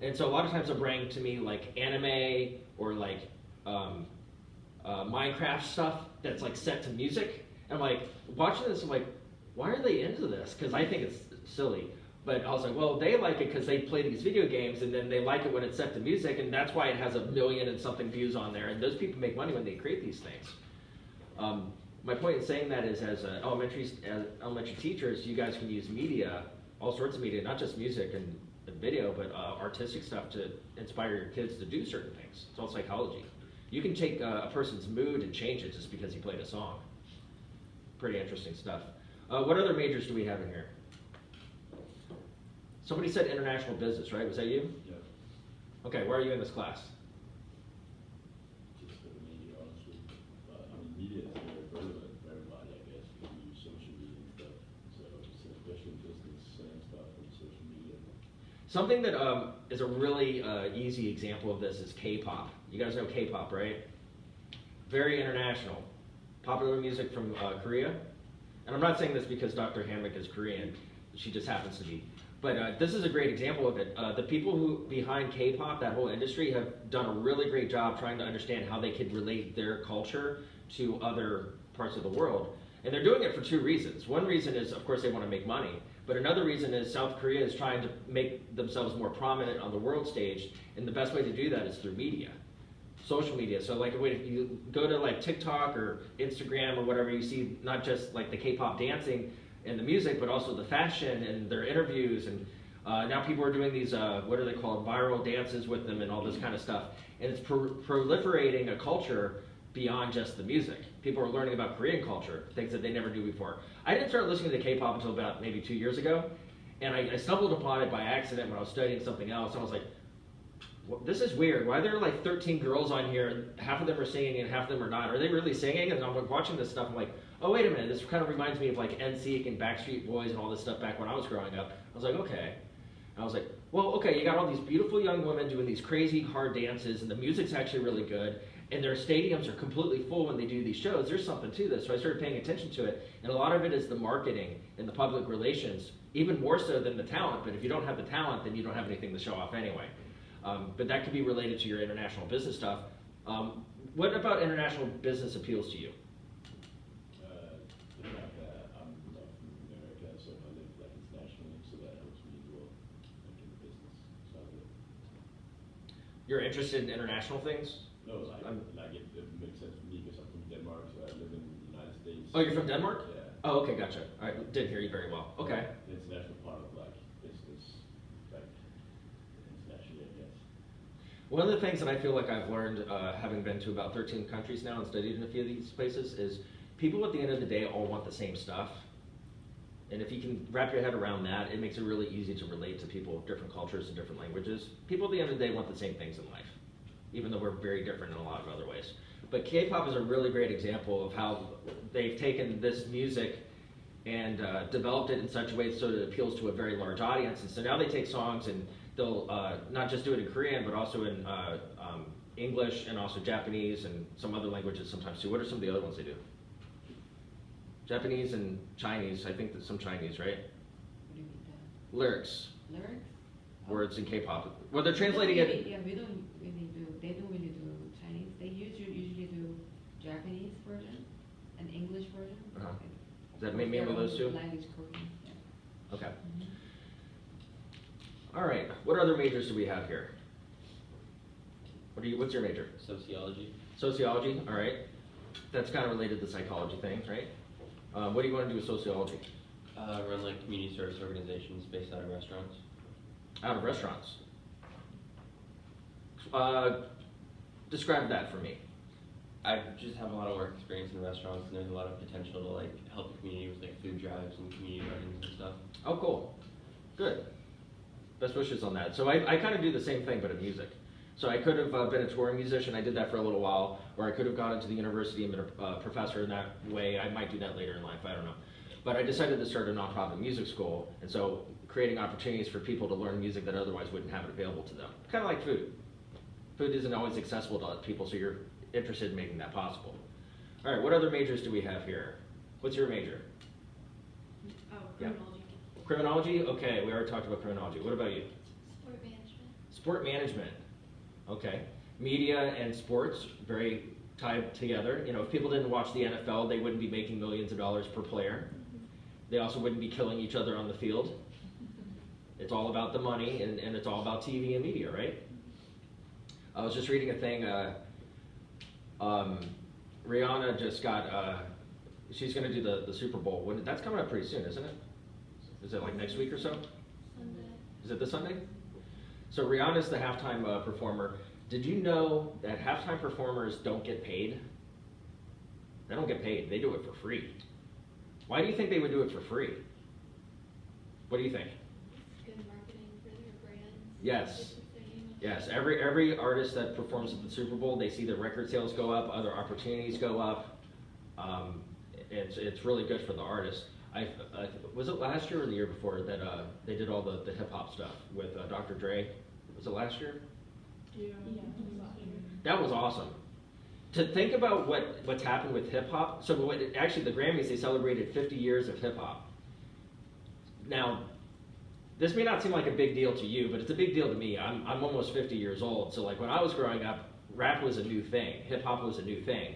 A: And so a lot of times they'll bring to me like anime or like Minecraft stuff that's like set to music. And I'm like, watching this, I'm like, why are they into this? Because I think it's silly. But I was like, well, they like it because they play these video games and then they like it when it's set to music, and that's why it has 1 million and something views on there. And those people make money when they create these things. My point in saying that is, as elementary teachers, you guys can use media, all sorts of media, not just music and video, but artistic stuff to inspire your kids to do certain things. It's all psychology. You can take a person's mood and change it just because he played a song. Pretty interesting stuff. What other majors do we have in here? Somebody said international business, right? Was that you?
D: Yeah.
A: Okay, where are you in this class?
D: Just for the media, honestly. I mean, media is very relevant for everybody, I guess. You can use social media and stuff. So, especially business and stuff on social media.
A: Something that is a really easy example of this is K-pop. You guys know K-pop, right? Very international. Popular music from Korea. And I'm not saying this because Dr. Hammock is Korean. She just happens to be. But this is a great example of it. The people who behind K-pop, that whole industry, have done a really great job trying to understand how they could relate their culture to other parts of the world. And they're doing it for 2 reasons. One reason is, of course, they want to make money. But another reason is South Korea is trying to make themselves more prominent on the world stage. And the best way to do that is through media, social media. So like if you go to like TikTok or Instagram or whatever, you see not just like the K-pop dancing and the music, but also the fashion and their interviews. And now people are doing these, what are they called, viral dances with them and all this kind of stuff. And it's proliferating a culture beyond just the music. People are learning about Korean culture, things that they never knew before. I didn't start listening to K-pop until about maybe 2 years ago. And I stumbled upon it by accident when I was studying something else. And I was like, well, this is weird. Why are there like 13 girls on here and half of them are singing and half of them are not? Are they really singing? And I'm like watching this stuff, I'm like, oh, wait a minute, this kind of reminds me of like NSYNC and Backstreet Boys and all this stuff back when I was growing up. I was like, okay. And I was like, well, okay, you got all these beautiful young women doing these crazy hard dances and the music's actually really good and their stadiums are completely full when they do these shows. There's something to this. So I started paying attention to it. And a lot of it is the marketing and the public relations, even more so than the talent. But if you don't have the talent, then you don't have anything to show off anyway. But that could be related to your international business stuff. What about international business appeals to you?
D: The fact that I'm not from America, so I live like internationally, so that helps me as well, like in the business side of it.
A: You're interested in international things?
D: No, like it makes sense for me because I'm from Denmark, so I live in the United States.
A: Oh, you're from Denmark?
D: Yeah.
A: Oh, okay, gotcha. All right, didn't hear you very well. Okay.
D: The international part of like business, like internationally, I guess.
A: One of the things that I feel like I've learned, having been to about 13 countries now and studied in a few of these places, is people at the end of the day all want the same stuff. And if you can wrap your head around that, it makes it really easy to relate to people of different cultures and different languages. People at the end of the day want the same things in life, even though we're very different in a lot of other ways. But K-pop is a really great example of how they've taken this music and developed it in such a way so that it appeals to a very large audience. And so now they take songs and they'll not just do it in Korean, but also in English and also Japanese and some other languages sometimes too. What are some of the other ones they do? Japanese and Chinese. I think that some Chinese, right?
F: What do you mean
A: Lyrics,
F: lyrics?
A: words in K-pop. Well, they're translating it.
F: Yeah, we don't really do, they don't really do Chinese. They usually do Japanese version and English version.
A: Uh-huh.
F: And
A: Is that
F: of course
A: mainly
F: their
A: those
F: own
A: two?
F: Language Korean, yeah.
A: Okay.
F: Mhm.
A: All right. What other majors do we have here? What's your major?
K: Sociology.
A: Sociology. All right. That's kind of related to psychology things, right? What do you want to do with sociology?
K: Run like community service organizations based out of restaurants.
A: Out of restaurants. Describe that for me.
K: I just have a lot of work experience in restaurants, and there's a lot of potential to like help the community with like food drives and community gardens and stuff.
A: Oh, cool. Good. Best wishes on that. So I kind of do the same thing, but in music. So I could have been a touring musician. I did that for a little while, or I could have gone into the university and been a professor in that way. I might do that later in life. I don't know. But I decided to start a nonprofit music school, and so creating opportunities for people to learn music that otherwise wouldn't have it available to them. Kind of like food. Food isn't always accessible to people, so you're interested in making that possible. All right, what other majors do we have here? What's your major?
G: Oh,
A: Yeah.
G: criminology.
A: Criminology? Okay, we already talked about criminology. What about you?
G: Sport management.
A: Sport management. Okay. Media and sports, very tied together. You know, if people didn't watch the NFL, they wouldn't be making millions of dollars per player. They also wouldn't be killing each other on the field. It's all about the money, and it's all about TV and media, right? I was just reading a thing. Rihanna just got, she's going to do the Super Bowl. That's coming up pretty soon, isn't it? Is it like next week or so?
G: Sunday.
A: Is it this Sunday? So Rihanna's the halftime performer. Did you know that halftime performers don't get paid? They don't get paid. They do it for free. Why do you think they would do it for free? What do you think?
G: It's good marketing for their brands.
A: Yes.
G: It's the same.
A: Yes, every artist that performs at the Super Bowl, they see their record sales go up, other opportunities go up. It's really good for the artist. Was it last year or the year before that they did all the hip hop stuff with Dr. Dre? Was it last year?
C: Yeah.
A: That was awesome. To think about what's happened with hip hop. So actually, the Grammys, they celebrated 50 years of hip hop. Now, this may not seem like a big deal to you, but it's a big deal to me. I'm almost 50 years old, so like when I was growing up, rap was a new thing. Hip hop was a new thing.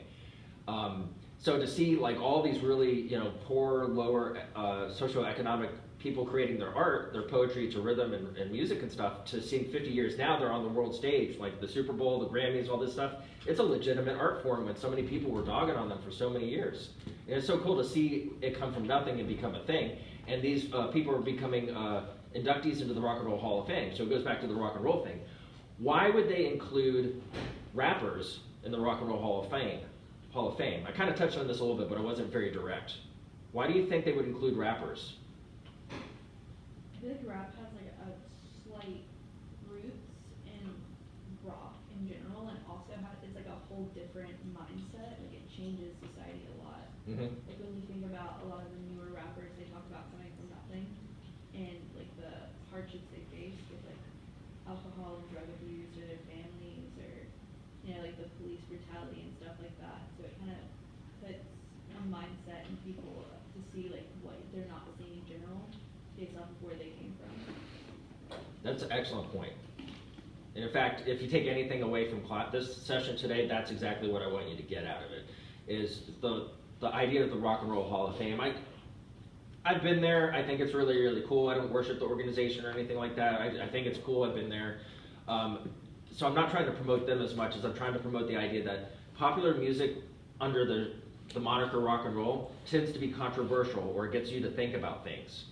A: So to see like all these really, poor, lower socioeconomic people creating their art, their poetry to rhythm and music and stuff, to seeing 50 years now, they're on the world stage, like the Super Bowl, the Grammys, all this stuff. It's a legitimate art form when so many people were dogging on them for so many years. And it's so cool to see it come from nothing and become a thing. And these people are becoming inductees into the Rock and Roll Hall of Fame. So it goes back to the rock and roll thing. Why would they include rappers in the Rock and Roll Hall of Fame? I kind of touched on this a little bit, but I wasn't very direct. Why do you think they would include rappers?
G: I feel like rap has like a slight roots in rock in general, and also it's like a whole different mindset. Like it changes society a lot.
A: Mm-hmm.
G: Like when you think about a lot of the newer rappers, they talk about coming from nothing, and like the hardships they face with like alcohol and drug abuse or their families, or like the police brutality and stuff like that. So it kind of puts a mindset in people to see like what they're not seeing in general based off of where they came from.
A: That's an excellent point. And in fact, if you take anything away from this session today, that's exactly what I want you to get out of it, is the idea of the Rock and Roll Hall of Fame. I've been there. I think it's really, really cool. I don't worship the organization or anything like that. I think it's cool. I've been there. So I'm not trying to promote them as much as I'm trying to promote the idea that popular music under the moniker rock and roll tends to be controversial, or it gets you to think about things.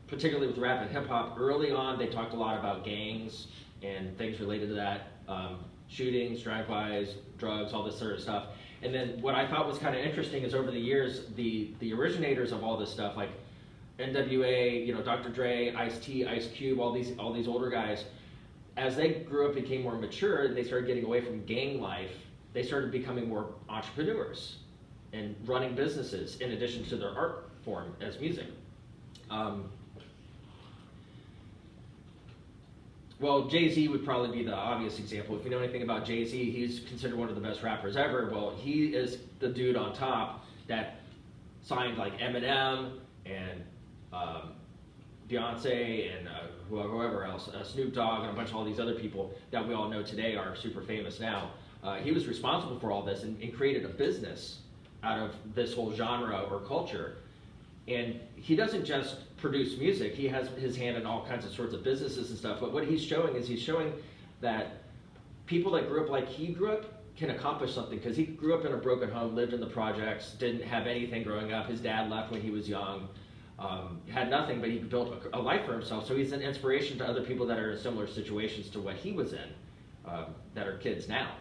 A: Particularly with rap and hip hop, early on they talked a lot about gangs and things related to that, shootings, drive-bys, drugs, all this sort of stuff. And then what I thought was kind of interesting is over the years, the originators of all this stuff, like NWA, you know, Dr. Dre, Ice-T, Ice Cube, all these older guys, as they grew up, became more mature, and they started getting away from gang life, they started becoming more entrepreneurs and running businesses in addition to their art form as music. Well, Jay-Z would probably be the obvious example. If you know anything about Jay-Z, he's considered one of the best rappers ever. Well, he is the dude on top that signed like Eminem and Beyonce and whoever else, Snoop Dogg and a bunch of all these other people that we all know today are super famous now. He was responsible for all this and created a business out of this whole genre or culture. And he doesn't just produce music, he has his hand in all kinds of sorts of businesses and stuff, but what he's showing is he's showing that people that grew up like he grew up can accomplish something, because he grew up in a broken home, lived in the projects, didn't have anything growing up, his dad left when he was young, had nothing, but he built a life for himself, so he's an inspiration to other people that are in similar situations to what he was in, that are kids now.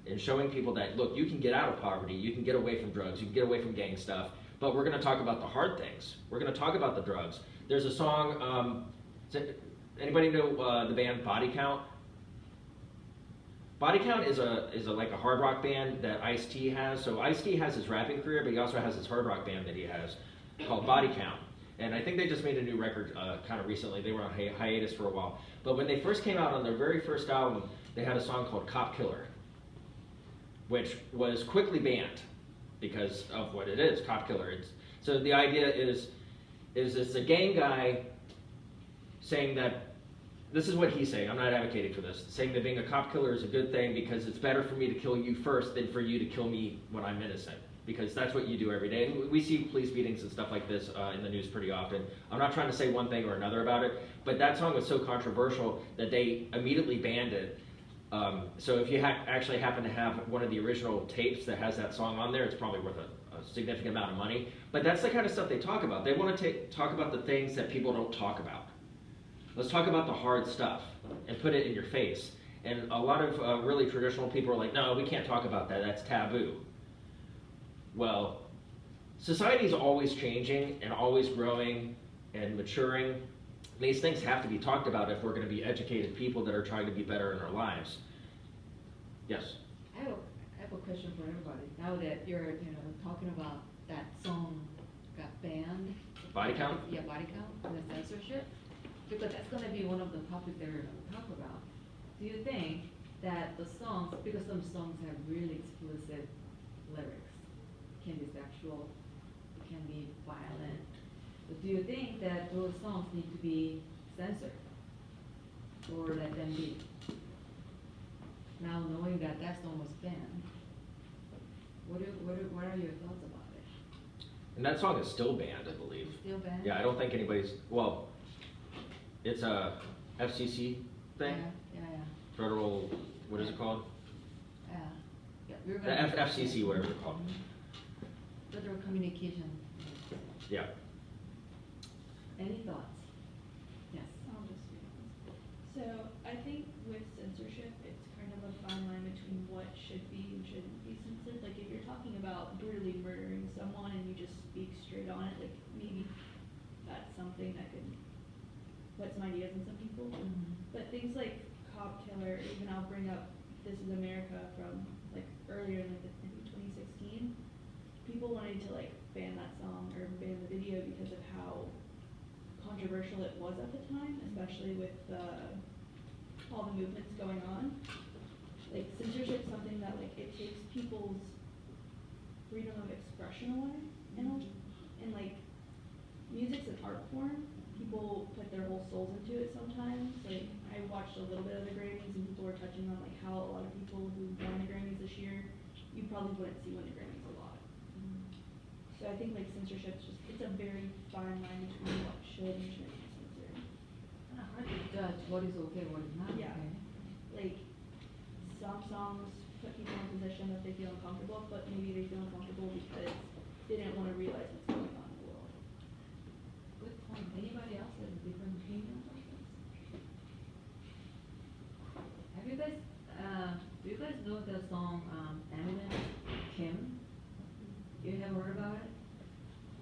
A: And showing people that, look, you can get out of poverty, you can get away from drugs, you can get away from gang stuff, but we're going to talk about the hard things. We're going to talk about the drugs. There's a song, anybody know the band Body Count? Body Count is like a hard rock band that Ice-T has. So Ice-T has his rapping career, but he also has his hard rock band that he has called Body Count. And I think they just made a new record kind of recently. They were on hiatus for a while. But when they first came out on their very first album, they had a song called Cop Killer, which was quickly banned because of what it is, cop killer. So the idea is it's a gang guy saying that, this is what he's saying, I'm not advocating for this, saying that being a cop killer is a good thing because it's better for me to kill you first than for you to kill me when I'm innocent. Because that's what you do every day. And we see police beatings and stuff like this in the news pretty often. I'm not trying to say one thing or another about it, but that song was so controversial that they immediately banned it. So if you actually happen to have one of the original tapes that has that song on there, it's probably worth a significant amount of money. But that's the kind of stuff they talk about. They want to talk about the things that people don't talk about. Let's talk about the hard stuff and put it in your face. And a lot of really traditional people are like, no, we can't talk about that, that's taboo. Well, society is always changing and always growing and maturing. These things have to be talked about if we're going to be educated people that are trying to be better in our lives. Yes?
F: I have a question for everybody. Now that you're, talking about that song got banned.
A: Body count?
F: Yeah, body count and the censorship. Because that's going to be one of the topics that we're going to talk about. Do you think that the songs, because some songs have really explicit lyrics, can be sexual, it can be violent, but do you think that those songs need to be censored or let them be? Now knowing that that song was banned, what are your thoughts about it?
A: And that song is still banned, I believe.
F: It's still banned?
A: Yeah, I don't think anybody's, well, it's a FCC thing?
F: Yeah.
A: Federal, what is it called?
F: Yeah, we're
A: The
F: gonna.
A: FCC, whatever they're called.
F: Federal Communication.
A: Yeah.
F: Any thoughts? Yes.
G: I'll just be honest. So I think with censorship, it's kind of a fine line between what should be and shouldn't be censored. Like if you're talking about brutally murdering someone and you just speak straight on it, like maybe that's something that could put some ideas in some people. But things like cop killer, even I'll bring up This Is America from like earlier in like in 2016. People wanted to like ban that song or ban the video because of how controversial it was at the time, especially with all the movements going on. Like censorship is something that like it takes people's freedom of expression away, and like music's an art form. People put their whole souls into it sometimes. Like I watched a little bit of the Grammys and people were touching on like how a lot of people who won the Grammys this year, you probably wouldn't see win the Grammys a lot. So I think like censorship is just, it's a very fine line between what should and shouldn't be censored.
F: Kind of hard to judge what is okay, what is not
G: Yeah.
F: okay.
G: Like some songs put people in a position that they feel uncomfortable, but maybe they feel uncomfortable because they didn't want to realize what's going on in the world.
F: Good point. Anybody else has a different opinion on this? heard about it,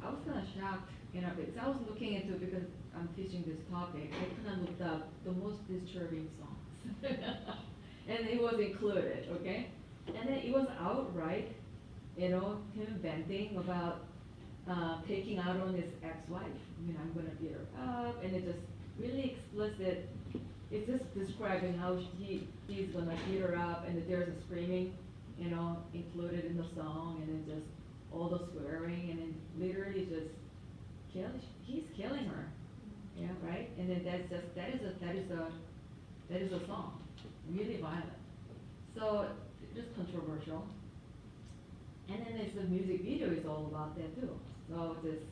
F: I was kind of shocked, because I was looking into, because I'm teaching this topic, I kind of looked up the most disturbing songs. And it was included, okay? And then it was outright, him venting about taking out on his ex-wife. I'm gonna beat her up, and it's just really explicit. It's just describing how he's gonna beat her up, and that there's a screaming, included in the song, and then just all the swearing, and then literally just he's killing her. Yeah, right? And then that is a song, really violent. So just controversial. And then the music video is all about that too. So just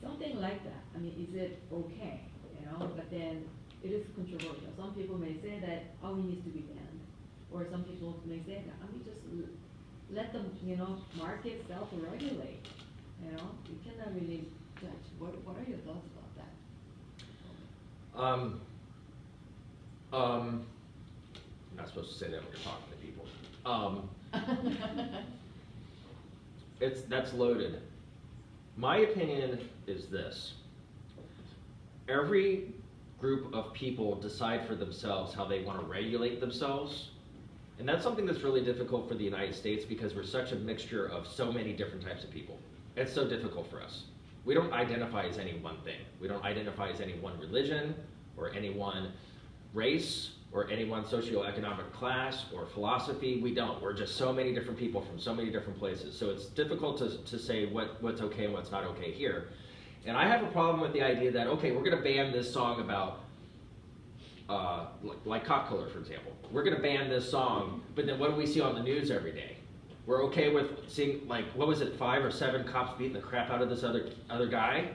F: something like that. Is it okay? But then it is controversial. Some people may say that, oh, he needs to be banned. Or some people may say that, just let the, market self-regulate. You cannot really judge. What are your thoughts about that?
A: I'm not supposed to say that when you're talking to people. That's loaded. My opinion is this. Every group of people decide for themselves how they want to regulate themselves. And that's something that's really difficult for the United States because we're such a mixture of so many different types of people. It's so difficult for us. We don't identify as any one thing. We don't identify as any one religion or any one race or any one socioeconomic class or philosophy. We don't. We're just so many different people from so many different places. So it's difficult to say what's okay and what's not okay here. And I have a problem with the idea that, okay, we're going to ban this song about, like cop killer, for example. We're going to ban this song, but then what do we see on the news every day? We're okay with seeing, 5 or 7 cops beating the crap out of this other guy,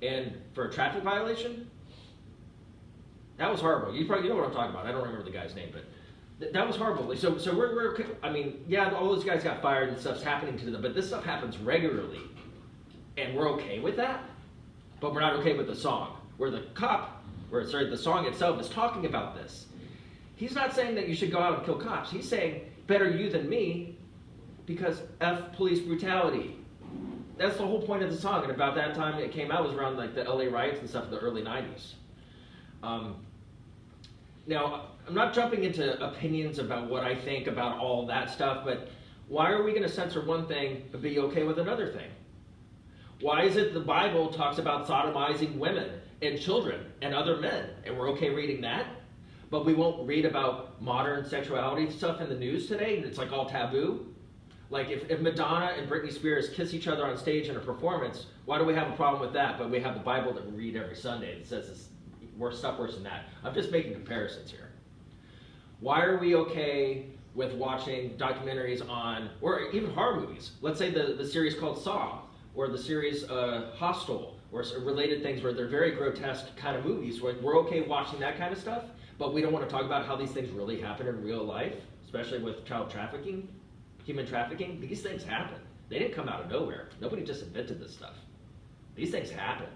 A: and for a traffic violation? That was horrible. You know what I'm talking about. I don't remember the guy's name, but that was horrible. So we're yeah, all those guys got fired and stuff's happening to them, but this stuff happens regularly, and we're okay with that, but we're not okay with the song, where the song itself is talking about this. He's not saying that you should go out and kill cops. He's saying, better you than me, because F police brutality. That's the whole point of the song, and about that time it came out was around the LA riots and stuff in the early 90s. Now, I'm not jumping into opinions about what I think about all that stuff, but why are we going to censor one thing but be okay with another thing? Why is it the Bible talks about sodomizing women and children and other men, and we're okay reading that, but we won't read about modern sexuality stuff in the news today, and it's all taboo? If Madonna and Britney Spears kiss each other on stage in a performance, why do we have a problem with that? But we have the Bible that we read every Sunday that says it's worse than that. I'm just making comparisons here. Why are we okay with watching documentaries on, or even horror movies? Let's say the series called Saw, or the series Hostel, or related things where they're very grotesque kind of movies. We're okay watching that kind of stuff, but we don't want to talk about how these things really happen in real life, especially with child trafficking, human trafficking. These things happen. They didn't come out of nowhere. Nobody just invented this stuff. These things happen,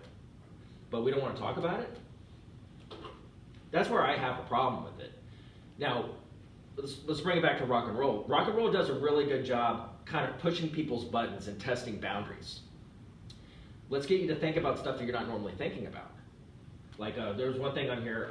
A: but we don't want to talk about it? That's where I have a problem with it. Now, let's bring it back to rock and roll. Rock and roll does a really good job kind of pushing people's buttons and testing boundaries. Let's get you to think about stuff that you're not normally thinking about. There's one thing on here,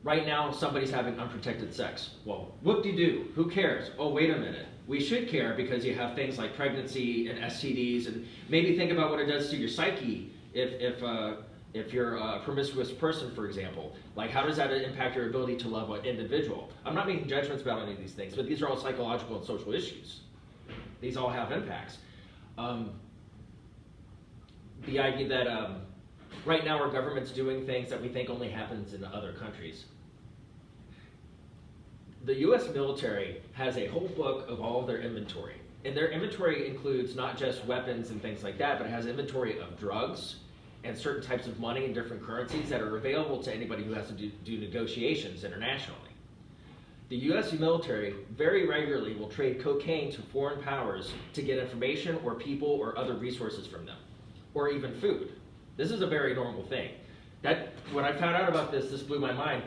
A: right now somebody's having unprotected sex. Well, whoop-de-doo, who cares? Oh, wait a minute. We should care because you have things like pregnancy and STDs, and maybe think about what it does to your psyche if you're a promiscuous person, for example. How does that impact your ability to love an individual? I'm not making judgments about any of these things, but these are all psychological and social issues. These all have impacts. The idea that right now our government's doing things that we think only happens in other countries. The U.S. military has a whole book of all of their inventory. And their inventory includes not just weapons and things like that, but it has inventory of drugs and certain types of money and different currencies that are available to anybody who has to do negotiations internationally. The U.S. military very regularly will trade cocaine to foreign powers to get information or people or other resources from them, or even food. This is a very normal thing. When I found out about this blew my mind.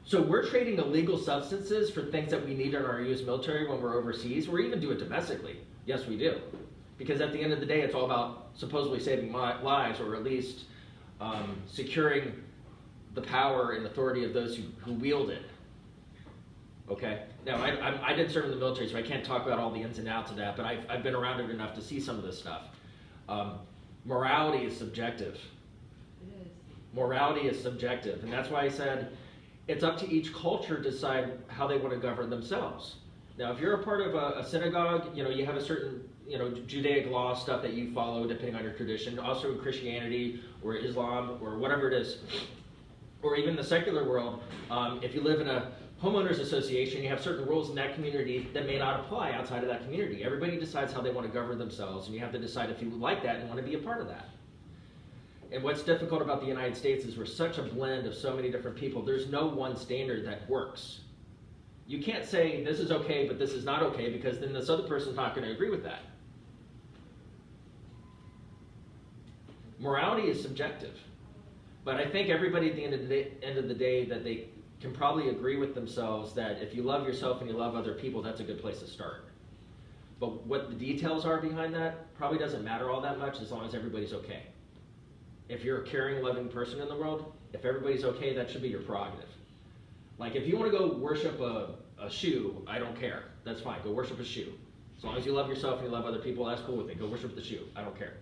A: So we're trading illegal substances for things that we need in our U.S. military when we're overseas, or even do it domestically. Yes, we do. Because at the end of the day, it's all about supposedly saving lives, or at least securing the power and authority of those who wield it. Okay? Now, I did serve in the military, so I can't talk about all the ins and outs of that, but I've been around it enough to see some of this stuff. Morality is subjective.
F: It is.
A: Morality is subjective, and that's why I said it's up to each culture to decide how they want to govern themselves. Now, if you're a part of a synagogue, you have a certain, Judaic law stuff that you follow depending on your tradition. Also in Christianity or Islam or whatever it is, or even the secular world, if you live in a homeowners association, you have certain rules in that community that may not apply outside of that community. Everybody decides how they want to govern themselves, and you have to decide if you like that and want to be a part of that. And what's difficult about the United States is we're such a blend of so many different people. There's no one standard that works. You can't say this is okay, but this is not okay, because then this other person's not going to agree with that. Morality is subjective. But I think everybody at the end of the day that they can probably agree with themselves that if you love yourself and you love other people, that's a good place to start. But what the details are behind that probably doesn't matter all that much as long as everybody's okay. If you're a caring, loving person in the world, if everybody's okay, that should be your prerogative. Like if you want to go worship a shoe, I don't care. That's fine. Go worship a shoe. As long as you love yourself and you love other people, that's cool with me. Go worship the shoe. I don't care.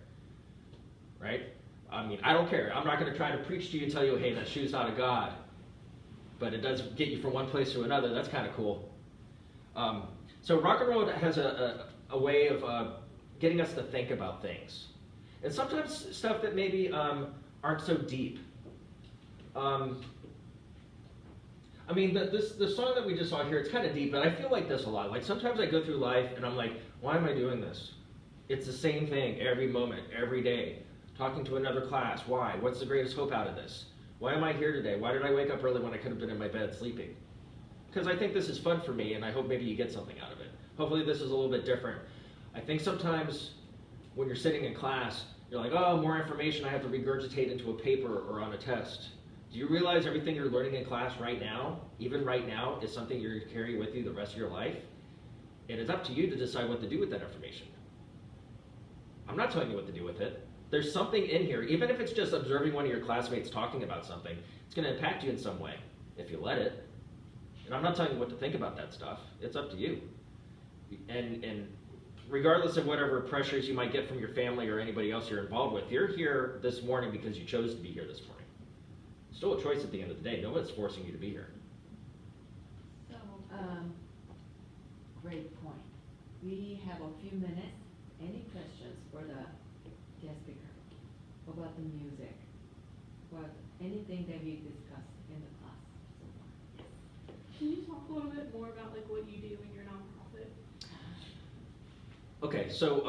A: Right? I mean, I don't care. I'm not going to try to preach to you and tell you, hey, that shoe's not a god. But it does get you from one place to another. That's kind of cool. So rock and roll has a way of getting us to think about things. And sometimes stuff that maybe aren't so deep. I mean, the song that we just saw here, it's kind of deep, but I feel like this a lot. Like sometimes I go through life and I'm like, why am I doing this? It's the same thing every moment, every day. Talking to another class, why? What's the greatest hope out of this? Why am I here today? Why did I wake up early when I could have been in my bed sleeping? Because I think this is fun for me and I hope maybe you get something out of it. Hopefully this is a little bit different. I think sometimes when you're sitting in class, you're like, oh, more information I have to regurgitate into a paper or on a test. Do you realize everything you're learning in class right now, even right now, is something you're carrying with you the rest of your life? And it's up to you to decide what to do with that information. I'm not telling you what to do with it. There's something in here, even if it's just observing one of your classmates talking about something, it's going to impact you in some way, if you let it. And I'm not telling you what to think about that stuff. It's up to you. And regardless of whatever pressures you might get from your family or anybody else you're involved with, you're here this morning because you chose to be here this morning. It's still a choice at the end of the day. No one's forcing you to be here.
F: So, great point. We have a few minutes. Any questions for the guest speaker about the music? About anything that we discussed in the class so far?
E: Can you talk a little bit more about like what you do in your nonprofit?
A: Okay, so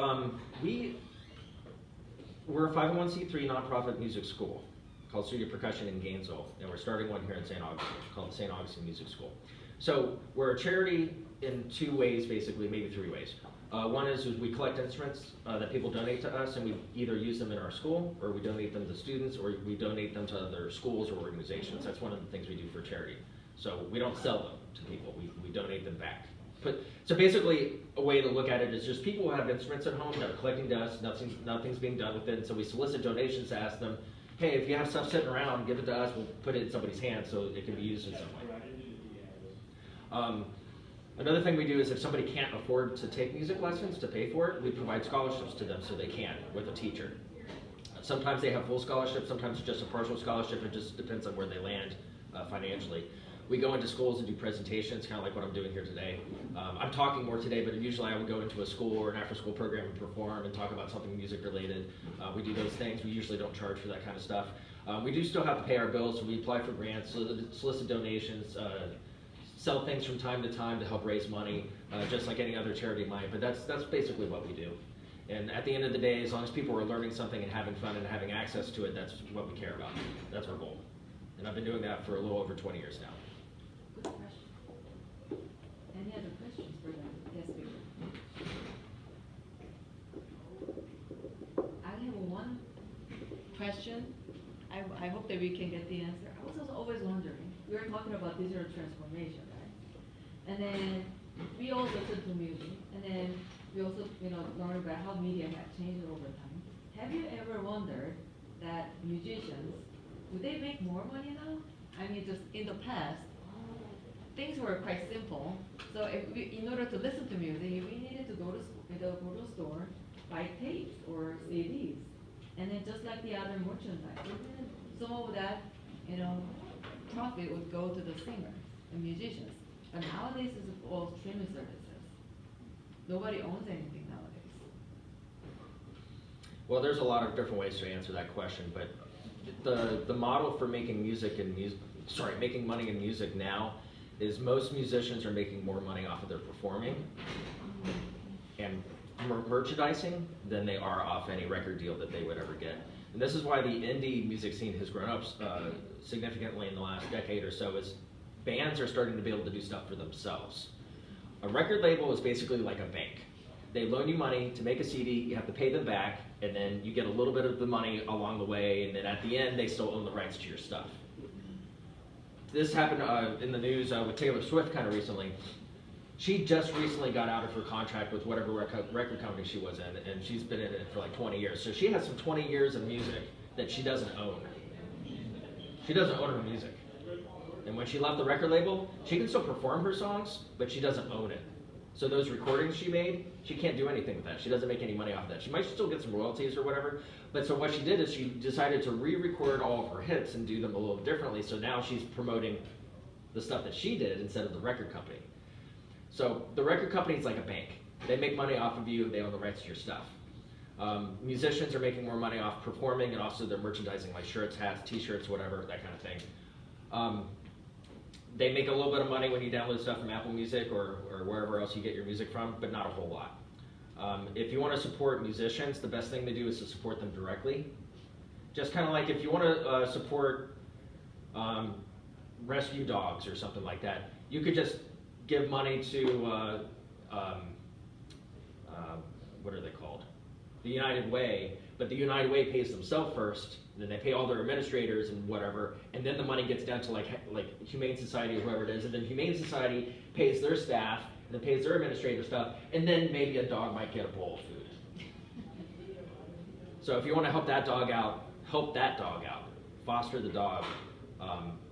A: we're a 501c3 nonprofit music school called Studio Percussion in Gainesville, and we're starting one here in St. Augustine called the St. Augustine Music School. So we're a charity in two ways, basically, maybe three ways. One is we collect instruments that people donate to us, and we either use them in our school, or we donate them to students, or we donate them to other schools or organizations. That's one of the things we do for charity. So we don't sell them to people, we donate them back. So basically, a way to look at it is just people who have instruments at home that are collecting dust, nothing's being done with it, and so we solicit donations to ask them, hey, if you have stuff sitting around, give it to us, we'll put it in somebody's hands so it can be used in some way. Another thing we do is if somebody can't afford to take music lessons, to pay for it, we provide scholarships to them so they can with a teacher. Sometimes they have full scholarships, sometimes it's just a partial scholarship, it just depends on where they land financially. We go into schools and do presentations, kind of like what I'm doing here today. I'm talking more today, but usually I would go into a school or an after-school program and perform and talk about something music-related. We do those things. We usually don't charge for that kind of stuff. We do still have to pay our bills, so we apply for grants, solicit donations, sell things from time to time to help raise money, just like any other charity might. But that's basically what we do. And at the end of the day, as long as people are learning something and having fun and having access to it, that's what we care about. That's our goal. And I've been doing that for a little over 20 years now.
F: Good question. Any other questions for the guest speaker? I have one question. I hope that we can get the answer. I was also always wondering, we were talking about digital transformation, right? And then we all listen to music, and then we also, learn about how media have changed over time. Have you ever wondered that musicians, do they make more money now? I mean, just in the past, things were quite simple. So in order to listen to music, we needed to go to the store, buy tapes or CDs, and then just like the other merchandise, some of that, profit would go to the singers and musicians. But nowadays it's all streaming services. Nobody owns anything nowadays.
A: Well, there's a lot of different ways to answer that question, but the model for making making money in music now is most musicians are making more money off of their performing and merchandising than they are off any record deal that they would ever get. And this is why the indie music scene has grown up significantly in the last decade or so, is bands are starting to be able to do stuff for themselves. A record label is basically like a bank. They loan you money to make a CD, you have to pay them back, and then you get a little bit of the money along the way, and then at the end, they still own the rights to your stuff. This happened in the news with Taylor Swift kind of recently. She just recently got out of her contract with whatever record company she was in, and she's been in it for like 20 years. So she has some 20 years of music that she doesn't own. She doesn't own her music. And when she left the record label, she can still perform her songs, but she doesn't own it. So those recordings she made, she can't do anything with that. She doesn't make any money off of that. She might still get some royalties or whatever, but so what she did is she decided to re-record all of her hits and do them a little differently, so now she's promoting the stuff that she did instead of the record company. So the record company is like a bank. They make money off of you, they own the rights to your stuff. Musicians are making more money off performing and also their merchandising, like shirts, hats, t-shirts, whatever, that kind of thing. They make a little bit of money when you download stuff from Apple Music or wherever else you get your music from, but not a whole lot. If you want to support musicians, the best thing to do is to support them directly. Just kind of like if you want to support rescue dogs or something like that, you could just give money to, what are they called? The United Way, but the United Way pays themselves first, and then they pay all their administrators and whatever, and then the money gets down to like Humane Society or whoever it is, and then Humane Society pays their staff, and then pays their administrator stuff, and then maybe a dog might get a bowl of food. So if you want to help that dog out, foster the dog,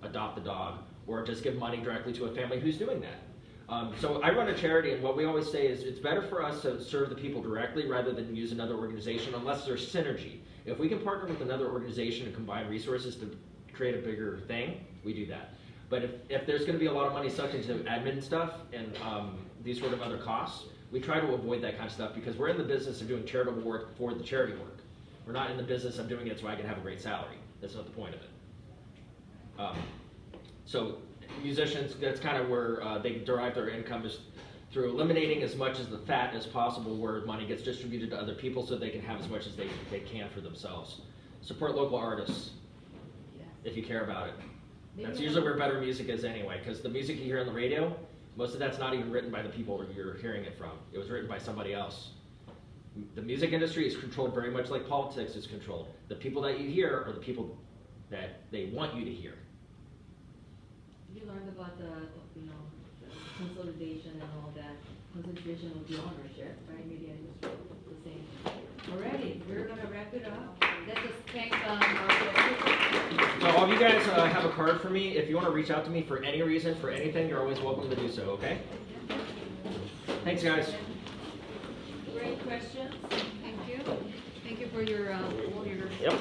A: adopt the dog, or just give money directly to a family who's doing that. So I run a charity, and what we always say is it's better for us to serve the people directly rather than use another organization unless there's synergy. If we can partner with another organization and combine resources to create a bigger thing, we do that. But if there's going to be a lot of money sucked into admin stuff and these sort of other costs, we try to avoid that kind of stuff because we're in the business of doing charitable work for the charity work. We're not in the business of doing it so I can have a great salary. That's not the point of it. So musicians, that's kind of where they derive their income, is through eliminating as much as the fat as possible where money gets distributed to other people so they can have as much as they can for themselves. Support local artists if you care about it. That's usually where better music is anyway, because the music you hear on the radio, most of that's not even written by the people you're hearing it from. It was written by somebody else. The music industry is controlled very much like politics is controlled. The people that you hear are the people that they want you to hear.
F: You learned about the consolidation and all that, concentration of the ownership, right? Media industry, the same. Alrighty, we're gonna wrap it up. Let's just thank our
A: So all of you guys have a card for me. If you want to reach out to me for any reason, for anything, you're always welcome to do so, okay? Thanks, guys.
F: Great questions. Thank you. Thank you for your
A: Yep.